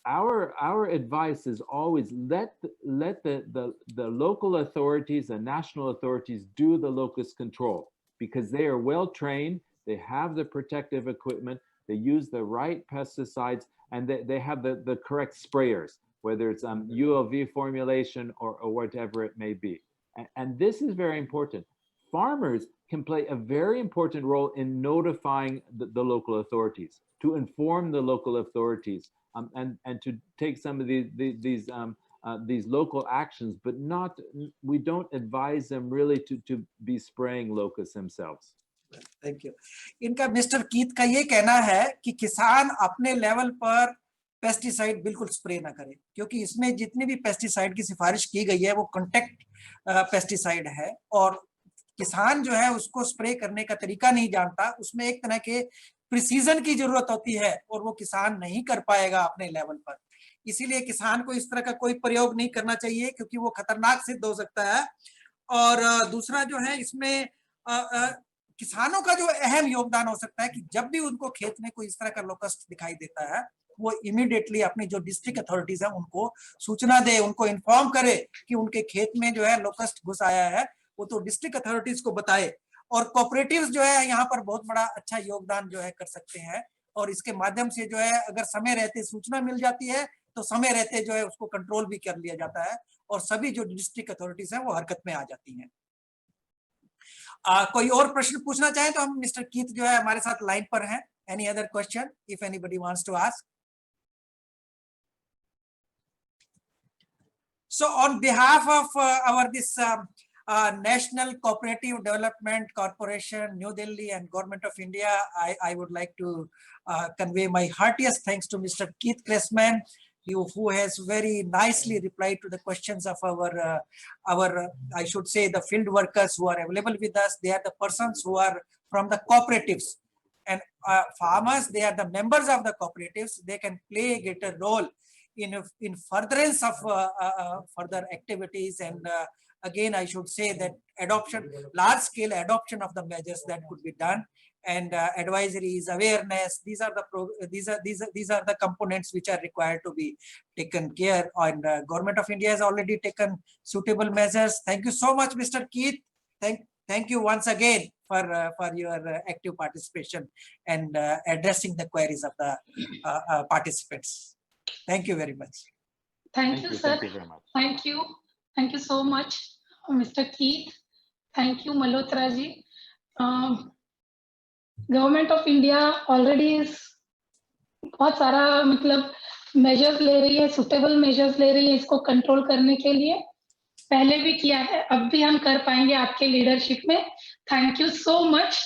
our advice is always let the local authorities, the national authorities do the locust control, because they are well trained, they have the protective equipment, they use the right pesticides, and they have the correct sprayers, whether it's ULV formulation or whatever it may be. And this is very important. Farmers can play a very important role in notifying the local authorities, to inform the local authorities, and to take some of these local actions, but we don't advise them really to be spraying locusts themselves. Thank you. इनका mister Keith का ये कहना है कि किसान अपने level पर pesticide बिल्कुल स्प्रे ना करे, क्योंकि इसमें जितनी भी पेस्टिसाइड की सिफारिश की गई है वो कॉन्टेक्ट पेस्टिसाइड है, और किसान जो है उसको स्प्रे करने का तरीका नहीं जानता, उसमें एक तरह के प्रिसीजन की जरूरत होती है, और वो किसान नहीं कर पाएगा अपने लेवल पर। इसीलिए किसान को इस तरह का कोई प्रयोग नहीं करना चाहिए, क्योंकि वो खतरनाक सिद्ध हो सकता है। और दूसरा जो है, इसमें किसानों का जो अहम योगदान हो सकता है कि जब भी उनको खेत में कोई इस तरह का लोकस्ट दिखाई देता है, वो इमीडिएटली अपनी जो डिस्ट्रिक्ट अथॉरिटीज है उनको सूचना दे, उनको इन्फॉर्म करे कि उनके खेत में जो है लोकस्ट घुस आया है, वो तो डिस्ट्रिक्ट अथॉरिटीज को बताए। और कोऑपरेटिव्स जो है यहाँ पर बहुत बड़ा अच्छा योगदान जो है कर सकते हैं, और इसके माध्यम से जो है अगर समय रहते सूचना मिल जाती है तो समय रहते जो है उसको कंट्रोल भी कर लिया जाता है, और सभी जो डिस्ट्रिक्ट अथॉरिटीज हैं वो हरकत में आ जाती हैं। कोई और प्रश्न पूछना चाहे तो हम मिस्टर कीथ जो है हमारे साथ लाइन पर हैं. Any other question if anybody wants to ask? So on behalf of our this National Cooperative Development Corporation, New Delhi, and Government of India, I would like to convey my heartiest thanks to Mr. Keith Cressman, who has very nicely replied to the questions of our I should say the field workers who are available with us. They are the persons who are from the cooperatives, and farmers, they are the members of the cooperatives. They can play a greater role in furtherance of further activities, and again I should say that large scale adoption of the measures that could be done, and advisories, awareness, these are the components which are required to be taken care, and Government of India has already taken suitable measures. Thank you so much, Mr. Keith. Thank you once again for your active participation and addressing the queries of the participants. Thank you very much. Thank you, sir. Thank you very much. Thank you. Thank you so much, Mr. Keith. Thank you, Malhotra ji. Government of India already is बहुत सारा मतलब measures ले रही है, suitable measures ले रही है इसको control करने के लिए. पहले भी किया है, अब भी हम कर पाएंगे आपके leadership में. Thank you so much.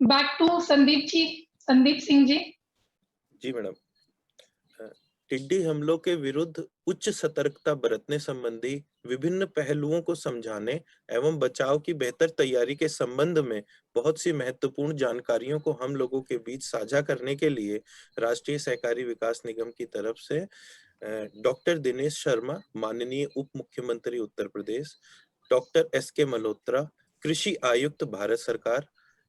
Back to Sandeep ji, Sandeep Singh ji. Ji madam, टिड्डी हमलों के विरुद्ध उच्च सतर्कता बरतने संबंधी विभिन्न पहलुओं को समझाने एवं बचाव की बेहतर तैयारी के संबंध में बहुत सी महत्वपूर्ण जानकारियों को हम लोगों के बीच साझा करने के लिए राष्ट्रीय सहकारी विकास निगम की तरफ से डॉक्टर दिनेश शर्मा, माननीय उप मुख्यमंत्री उत्तर प्रदेश, डॉक्टर एस.के. मल्होत्रा, कृषि आयुक्त भारत सरकार,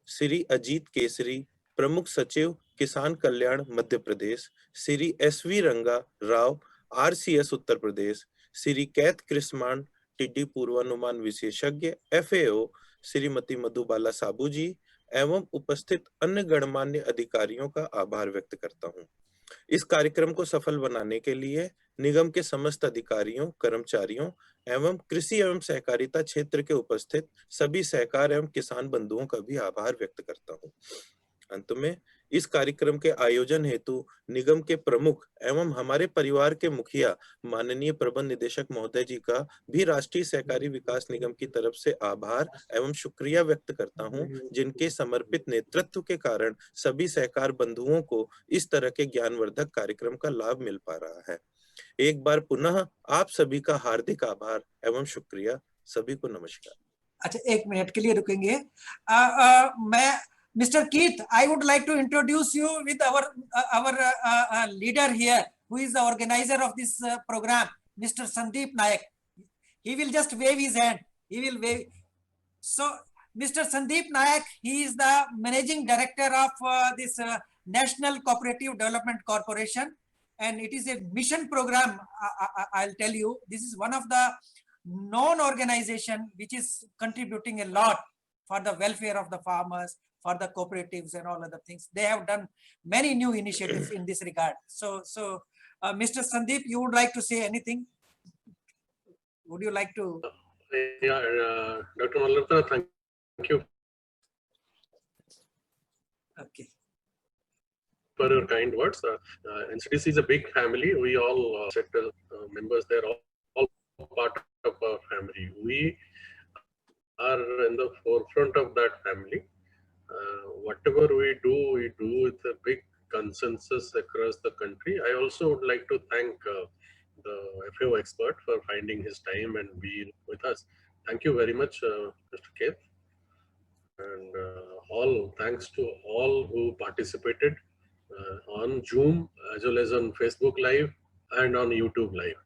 श्री अजीत केसरी, प्रमुख सचिव किसान कल्याण मध्य प्रदेश, श्री एस.वी. रंगा राव, RCS उत्तर प्रदेश, श्री कैथ क्रिस्मान, टिड्डी पूर्वानुमान विशेषज्ञ, FAO, श्रीमती मधुबाला साबू जी एवं उपस्थित अन्य गणमान्य अधिकारियों का आभार व्यक्त करता हूं। इस कार्यक्रम को सफल बनाने के लिए निगम के समस्त अधिकारियों, कर्मचारियों एवं कृषि एवं सहकारिता क्षेत्र के उपस्थित सभी सहकार एवं किसान बंधुओं का भी आभार व्यक्त करता हूं। अंत में इस कार्यक्रम के आयोजन हेतु निगम के प्रमुख एवं हमारे परिवार के मुखिया माननीय प्रबंध निदेशक महोदय जी का भी राष्ट्रीय सहकारी विकास निगम की तरफ से आभार एवं शुक्रिया व्यक्त करता हूं, जिनके समर्पित नेतृत्व के कारण सभी सहकार बंधुओं को इस तरह के ज्ञानवर्धक कार्यक्रम का लाभ मिल पा रहा है। एक बार पुनः आप सभी का हार्दिक आभार एवं शुक्रिया। सभी को नमस्कार। अच्छा, एक मिनट के लिए रुकेंगे। मैं Mr. Keith, I would like to introduce you with our leader here, who is the organizer of this program, Mr. Sandeep Nayak. He will just wave his hand. He will wave. So, Mr. Sandeep Nayak, he is the managing director of this National Cooperative Development Corporation, and it is a mission program. I'll tell you, this is one of the known organization which is contributing a lot for the welfare of the farmers, for the cooperatives and all other things. They have done many new initiatives in this regard. So Mr. Sandeep, you would like to say anything? Would you like to? Yeah, Dr. Malhotra, thank you. Okay. For your kind words. NCDC is a big family. We all sector members there, all part of our family. We are in the forefront of that family. Whatever we do with a big consensus across the country. I also would like to thank the FAO expert for finding his time and being with us. Thank you very much, Mr. Keith. And all thanks to all who participated on Zoom as well as on Facebook Live and on YouTube Live.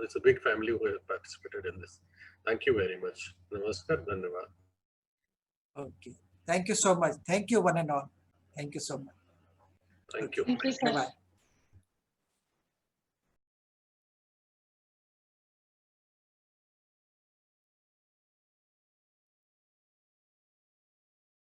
It's a big family who have participated in this. Thank you very much. Namaskar, Dhanyavad. Okay. Thank you so much. Thank you, one and all. Thank you so much. Thank you. Thank you, sir. Bye-bye.